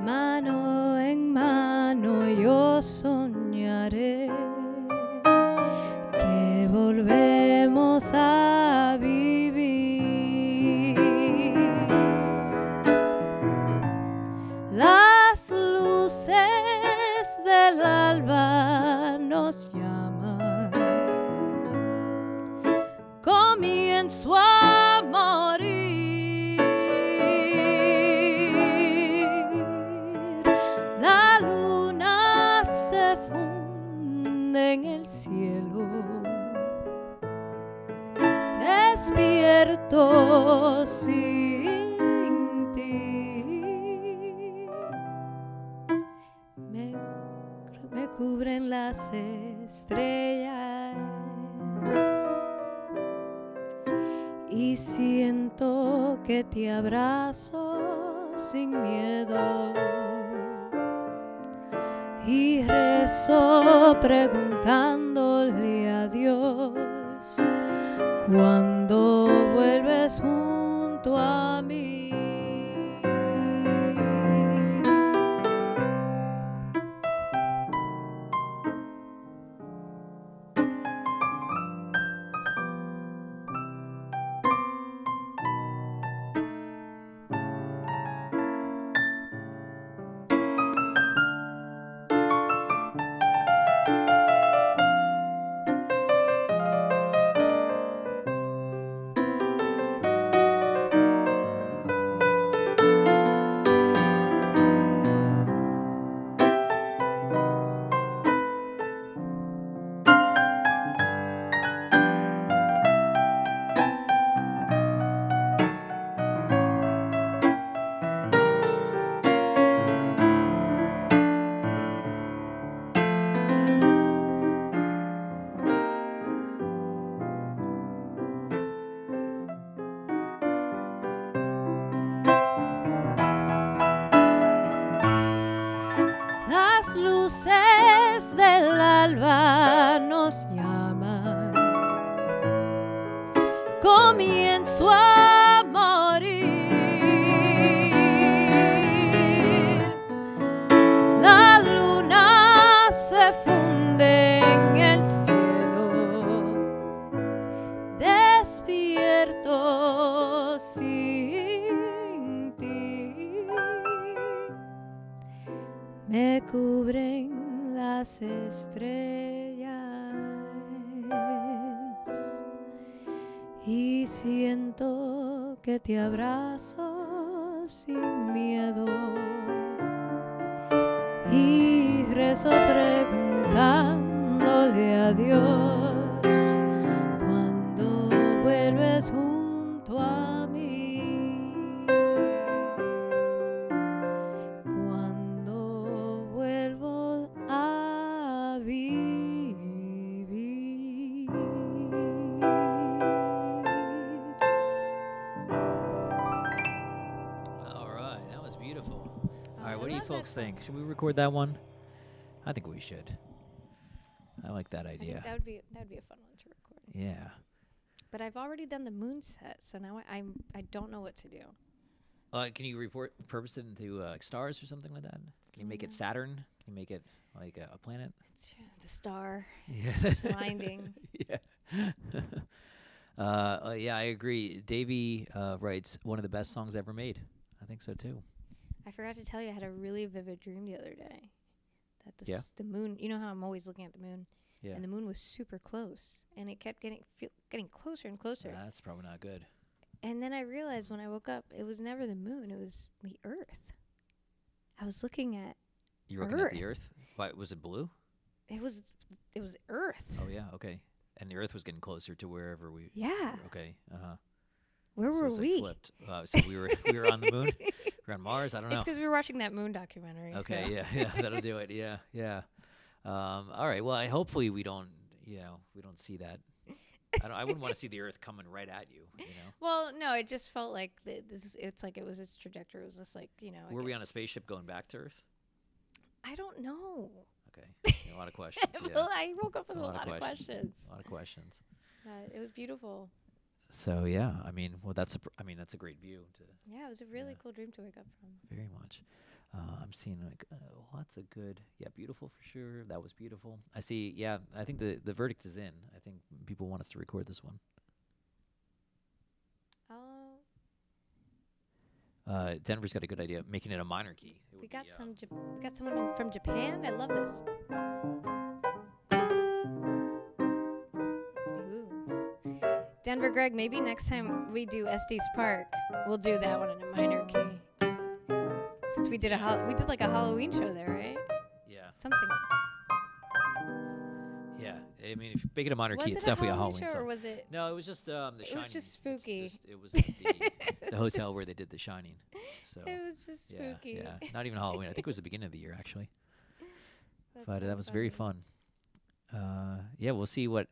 mano en mano yo soñaré que volvemos a vivir. Las luces del alba nos llaman, comienzo a morir. La luna se funde en el cielo, despierto sin ti. Me cubren las estrellas y siento que te abrazo sin miedo y rezo preguntándole a Dios cuando vuelves junto a mí. Las luces del alba nos llaman, comienzo a morir. La luna se funde en el cielo, despierto sin ti. Me cubren las estrellas y siento que te abrazo sin miedo y rezo preguntándole a Dios cuando vuelves junto a mí. All right, what I do you love folks that think? Should we record that one? I think we should. I like that I think idea. that would be a fun one to record. Yeah. But I've already done the moon set, so now I don't know what to do. Can you purpose it into stars or something like that? Can you make it Saturn? Can you make it like a planet? It's the star. Yeah. It's blinding. Yeah. Yeah, I agree. Davey writes one of the best songs ever made. I think so too. I forgot to tell you, I had a really vivid dream the other day. That the moon, you know how I'm always looking at the moon? Yeah. And the moon was super close. And it kept getting closer and closer. That's probably not good. And then I realized when I woke up, it was never the moon. It was the Earth. I was looking at You were looking at the Earth? Why, was it blue? It was Earth. Oh, yeah, okay. And the Earth was getting closer to wherever we... Yeah. Okay, uh-huh. Where So were it's, like, we? flipped. So we were on the moon? We were on Mars? I don't know. It's because we were watching that moon documentary. Okay, so. yeah, that'll do it. Yeah. All right, well, hopefully we don't see that. I wouldn't want to see the Earth coming right at you, you know? Well, no, it just felt like it's like it was its trajectory. It was just like, Were we on a spaceship going back to Earth? I don't know. Okay, a lot of questions. Yeah. Well, I woke up with a lot of questions. A lot of questions. It was beautiful. So yeah, I mean, well, that's a great view to. Yeah, it was a really cool dream to wake up from. Very much. I'm seeing like lots of good. Yeah, beautiful for sure. That was beautiful. I see. Yeah, I think the verdict is in. I think people want us to record this one. Denver's got a good idea, making it a minor key. We got someone from Japan. I love this. Ooh. Denver, Greg, maybe next time we do Estes Park, we'll do that one in a minor key. Since we did like a Halloween show there, right? Yeah. Something. Yeah. I mean, if you make it a minor Was key, it it's a definitely Halloween a Halloween show, song. or was it? No, it was just The Shining. It was just spooky. It was at the hotel where they did The Shining. So It was just spooky. Yeah. Not even Halloween. I think it was the beginning of the year actually. That's But so that was very funny. fun. Yeah, we'll see what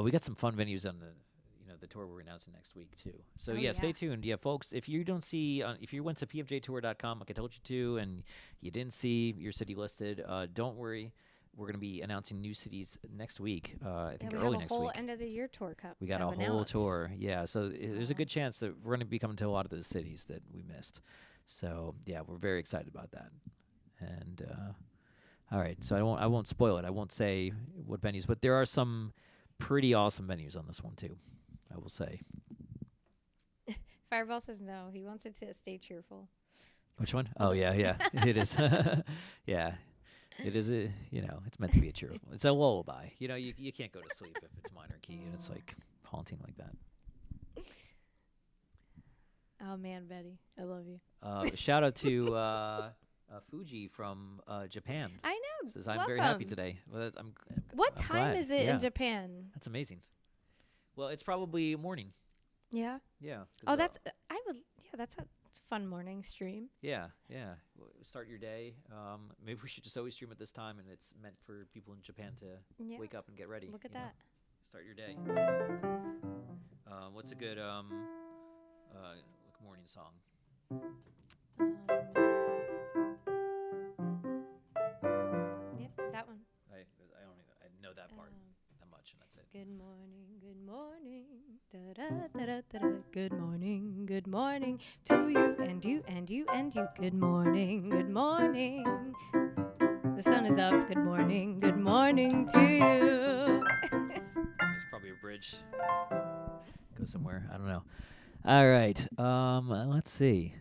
we got some fun venues on the tour we're announcing next week too. So Oh, stay yeah. tuned. Yeah, folks, if you don't see if you went to pfjtour.com like I told you to and you didn't see your city listed, don't worry. We're going to be announcing new cities next week. I think we early have next a whole week. end of the year tour cup. We got to a whole announce. tour. Yeah, so there's a So- good chance that we're going to be coming to a lot of those cities that we missed. So, yeah, we're very excited about that. And all right, so I won't spoil it. I won't say what venues, but there are some pretty awesome venues on this one too. I will say. Fireball says no. He wants it to stay cheerful. Which one? Oh, yeah. It is. Yeah. It is it's meant to be a cheerful. It's a lullaby. You can't go to sleep if it's minor key and it's like haunting like that. Oh man, Betty, I love you. Shout out to Fuji from Japan. I know. Says I'm very happy welcome. today. Well, I'm What I'm time glad. is it Yeah. in Japan? That's amazing. Well, it's probably morning. Yeah. Yeah. 'cause, Oh, that's a fun morning stream. Yeah. Start your day. Maybe we should just always stream at this time, and it's meant for people in Japan to Yeah. wake up and get ready. Look at you know? that. Start your day. What's a good morning song? Yep, that one. I know that part that much, and that's it. Good morning, da da da da da. Good morning to you and you and you and you. Good morning. The sun is up. Good morning to you. There's probably a bridge. Go somewhere. I don't know. All right. Let's see.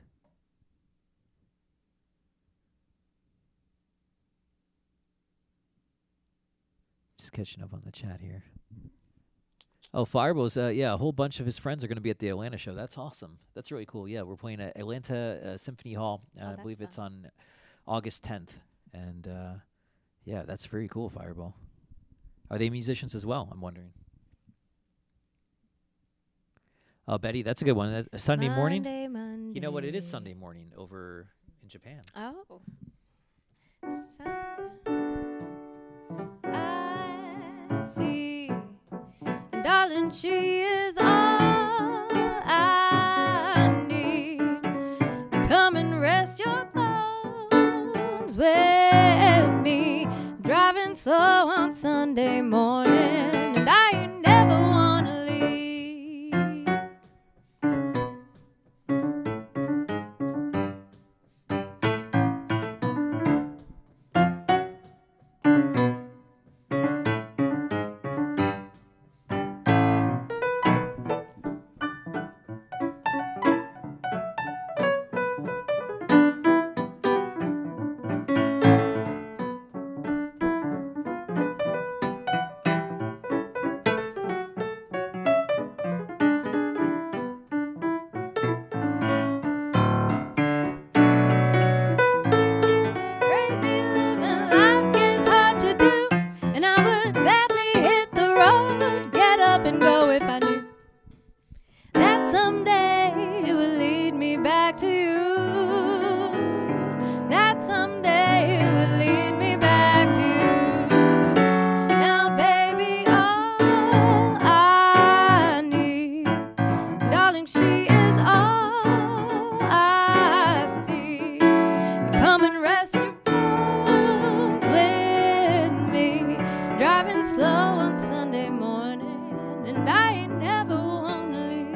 Just catching up on the chat here. Oh, Fireball's, a whole bunch of his friends are going to be at the Atlanta show. That's awesome. That's really cool. Yeah, we're playing at Atlanta Symphony Hall. I that's believe it's fun. on August 10th. And, yeah, that's very cool, Fireball. Are they musicians as well? I'm wondering. Oh, Betty, that's a good one. Sunday morning? Monday. You know what? It is Sunday morning over in Japan. Oh. I see. And darling, she is all I need. Come and rest your bones slow on Sunday morning, and I ain't never wanna leave. Crazy living, life gets hard to do, and I would gladly hit the road, get up and go if I knew that someday it would lead me back to you. That someday it would lead me back to you. Now, baby, all I need, darling, she is all I see. Come and rest your bones with me, driving slow on Sunday morning, and I ain't never wanna leave.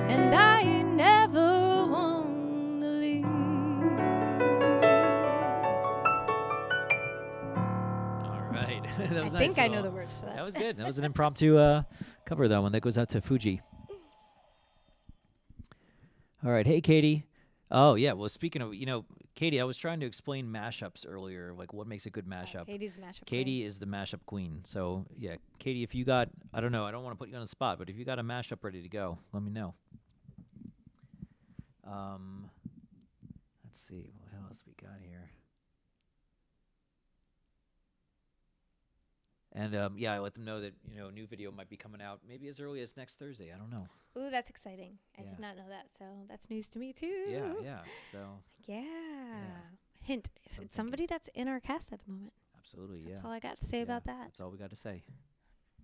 And I ain't never wanna leave. All right. That was I nice. think I know little- the words to that. That was good. That was an impromptu cover, that one. That goes out to Fuji. All right. Hey, Katie. Oh, yeah. Well, speaking of, Katie, I was trying to explain mashups earlier, like what makes a good mashup. Katie's the mashup. Katie is the mashup queen. So, yeah, Katie, if you got, I don't know, I don't want to put you on the spot, but if you got a mashup ready to go, let me know. Let's see, what else we got here? And, yeah, I let them know that, a new video might be coming out maybe as early as next Thursday. I don't know. Ooh, that's exciting. I Yeah. did not know that, so that's news to me too. Yeah, so, Yeah. Hint, So I'm it's somebody that's in our cast at the moment. absolutely, yeah. That's all I got to say Yeah, about that. That's all we got to say.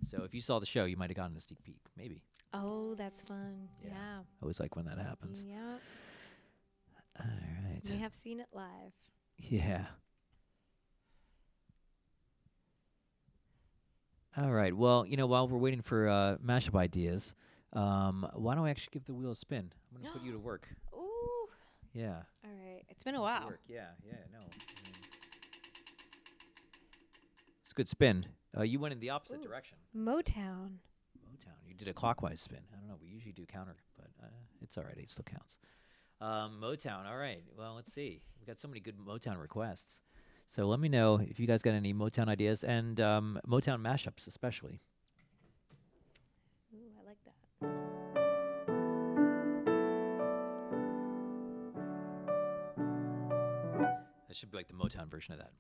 So if you saw the show, you might have gotten a sneak peek, maybe. Oh, that's fun. Yeah. Yeah. I always like when that happens. Yep. All right. We have seen it live. Yeah. All right. Well, while we're waiting for mashup ideas, why don't we actually give the wheel a spin? I'm going to put you to work. Ooh. Yeah. All right. It's been a while. Work. Yeah, no. It's a good spin. You went in the opposite Ooh. direction. Motown. Motown. You did a clockwise spin. I don't know. We usually do counter, but it's all right. It still counts. Motown. All right. Well, let's see. We got so many good Motown requests. So let me know if you guys got any Motown ideas and Motown mashups, especially. Ooh, I like that. That should be like the Motown version of that.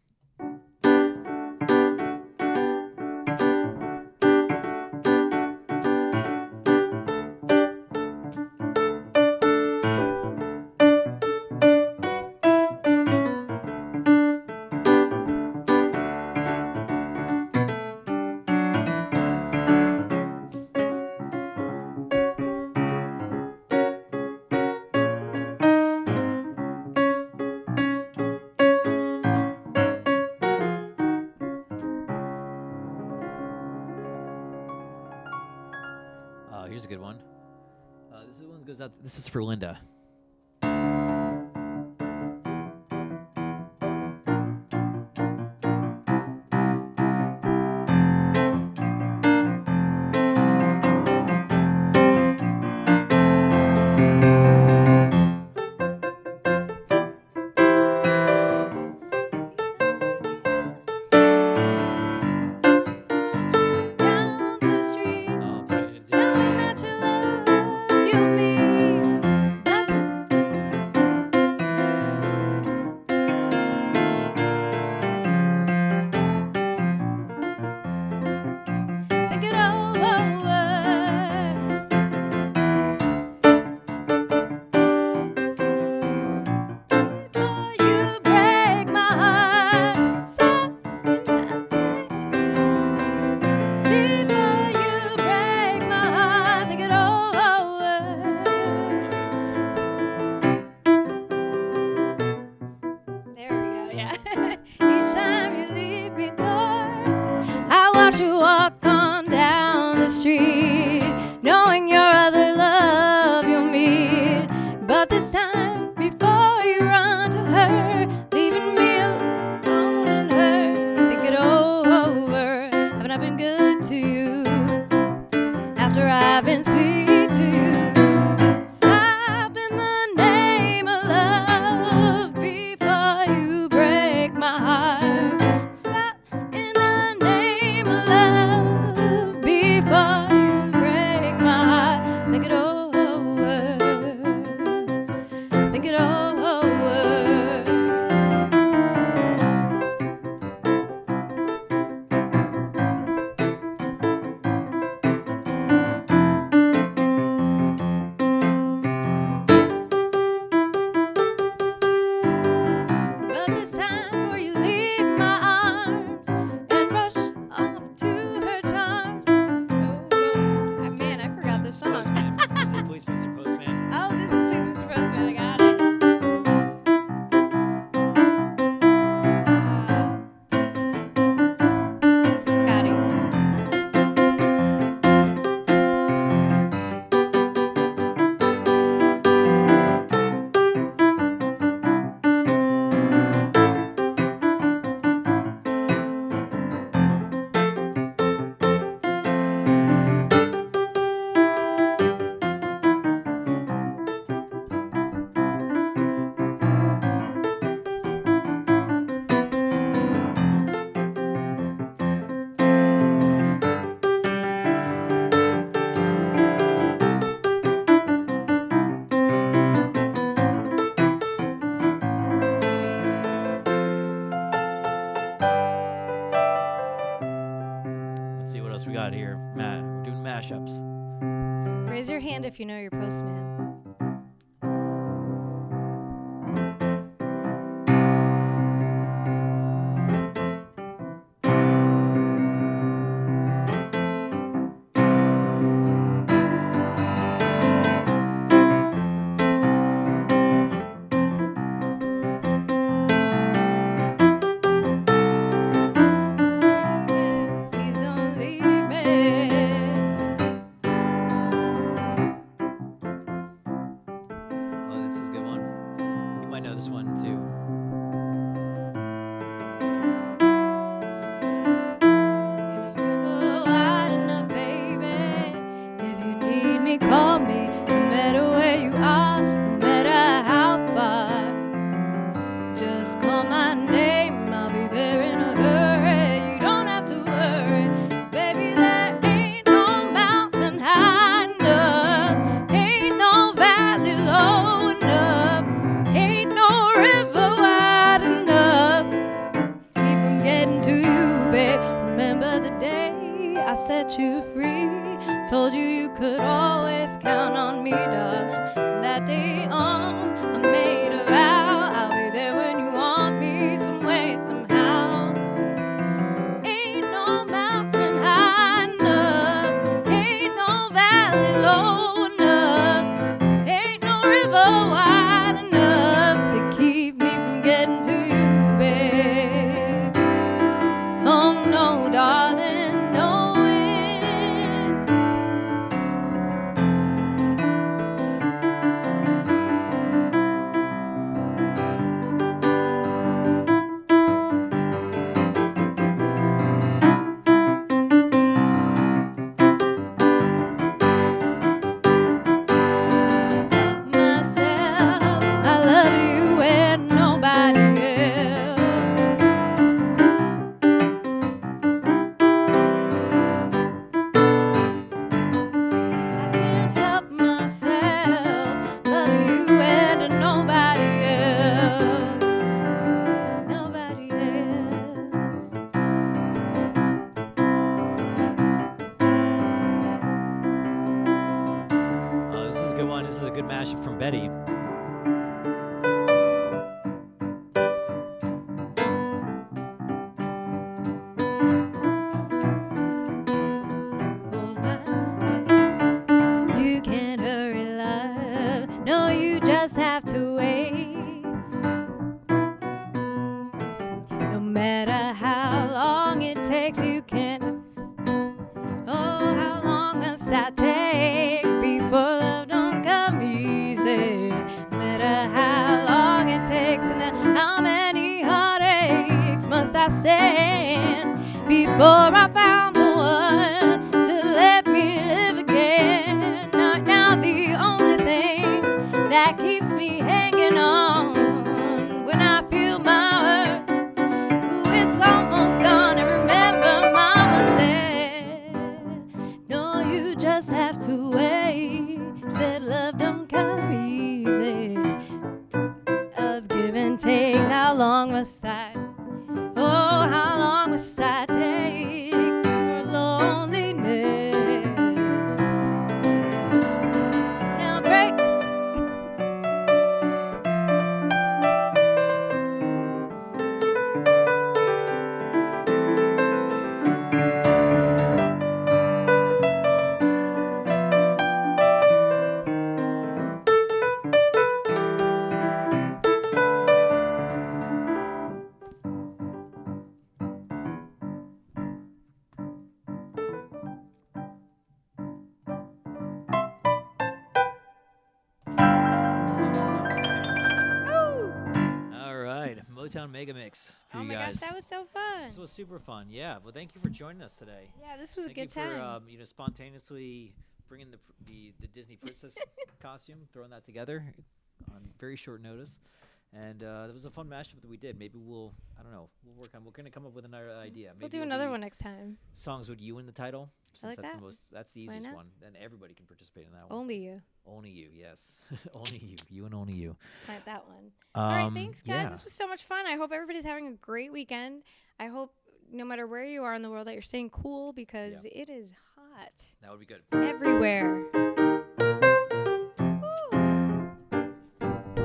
Here's a good one. This is one that goes out. This is for Linda. Down the street, Oh, knowing that you love you me, but got here? We're doing mashups. Raise your hand if you know your postman. Please don't leave me. Oh, this is a good one. You might know this one too. Wide enough, baby. If you need me, call me. No matter where you are, no matter how far. Just call my name, I'll be there in a hurry. You don't have to worry, 'cause baby, there ain't no mountain high enough, ain't no valley low enough, ain't no river wide enough. Keep from getting to you, babe. Remember the day I set you free. Told you you could always count on me, darling. From that day on, I made a vow. I'll be there when you want me, some way, somehow. Ain't no mountain high enough, ain't no valley low enough, ain't no river wide enough to keep me from getting to you, babe. Oh no, darling, no wind. Myself, I love you and nobody else. I can't help myself, love you and nobody else. Nobody else. Oh, this is a good one. This is a good mashup from Betty. Hold on. You can't hurry, love. No, you just have to wait. No matter how long it takes, you can't. Oh, how long must I take before love don't come easy? No matter how long it takes and how many heartaches must I stand before I found the one to let me live again? Now the only thing that keeps me hanging on when I feel my worth, ooh, it's almost gone. And remember, Mama said, no, you just have to wait. Said love don't come easy. Of give and take, how long must I? Oh, how long must I take for loneliness? Now break. All right, Motown Mega Mix for Oh you my guys. gosh, that was so fun. This was super fun. Yeah. Well, thank you for joining us today. Yeah, this was Thank a good you for time. spontaneously bringing the Disney princess costume, throwing that together on very short notice. And it was a fun mashup that we did. Maybe we'll work on. We're gonna come up with another idea. Maybe We'll do it'll another be one next time. Songs with you in the title, since like that's that. that's the Why easiest not? one. Then everybody can participate in that one. Only you. Only you, yes, only you and only you. Plant that one. All right, thanks, guys. Yeah. This was so much fun. I hope everybody's having a great weekend. I hope no matter where you are in the world, that you're staying cool because it is hot. That would be good. Everywhere. Woo.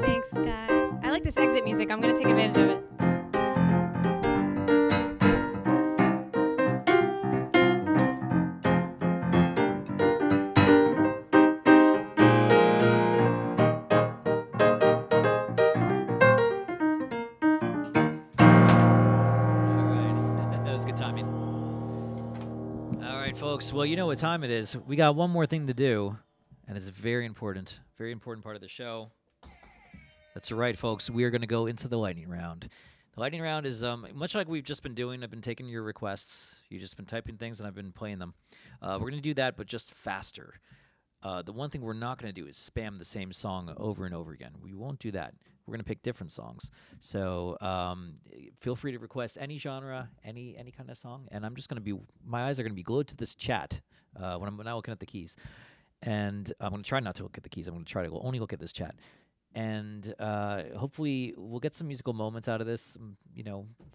Thanks, guys. I like this exit music. I'm going to take advantage of it. Folks, well, you know what time it is. We got one more thing to do, and it's a very important part of the show. That's right, folks. We are going to go into the lightning round. The lightning round is much like we've just been doing. I've been taking your requests. You've just been typing things, and I've been playing them. We're going to do that, but just faster. The one thing we're not going to do is spam the same song over and over again. We won't do that. We're going to pick different songs. So feel free to request any genre, any kind of song. And I'm just going to be, my eyes are going to be glued to this chat when I'm not looking at the keys. And I'm going to try not to look at the keys. I'm going to try to only look at this chat. And hopefully we'll get some musical moments out of this,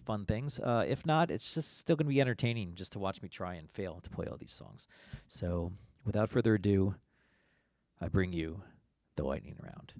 fun things. If not, it's just still going to be entertaining just to watch me try and fail to play all these songs. So without further ado, I bring you the lightning round.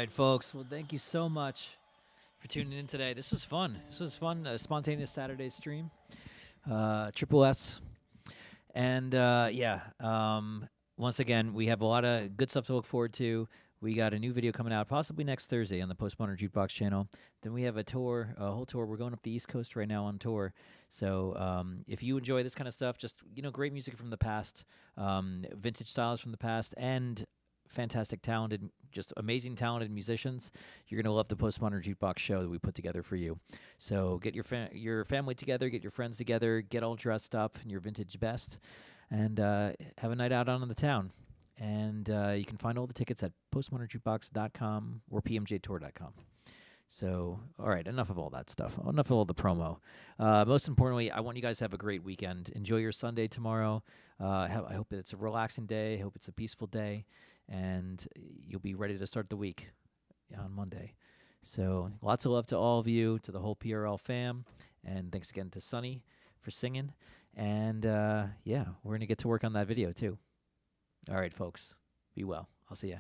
right, folks. Well, thank you so much for tuning in today. This was fun. This was fun. A spontaneous Saturday stream. Triple S. And once again, we have a lot of good stuff to look forward to. We got a new video coming out possibly next Thursday on the Postmodern Jukebox channel. Then we have a tour, a whole tour. We're going up the East Coast right now on tour. So if you enjoy this kind of stuff, just, great music from the past, vintage styles from the past, and fantastic, talented, just amazing, talented musicians, you're going to love the Postmodern Jukebox show that we put together for you. So get your family together, get your friends together, get all dressed up in your vintage best, and have a night out on the town. And you can find all the tickets at postmodernjukebox.com or pmjtour.com. So, all right, enough of all that stuff. Enough of all the promo. Most importantly, I want you guys to have a great weekend. Enjoy your Sunday tomorrow. I hope that it's a relaxing day. I hope it's a peaceful day. And you'll be ready to start the week on Monday. So, lots of love to all of you, to the whole PRL fam. And thanks again to Sunny for singing. And, we're going to get to work on that video, too. All right, folks. Be well. I'll see ya.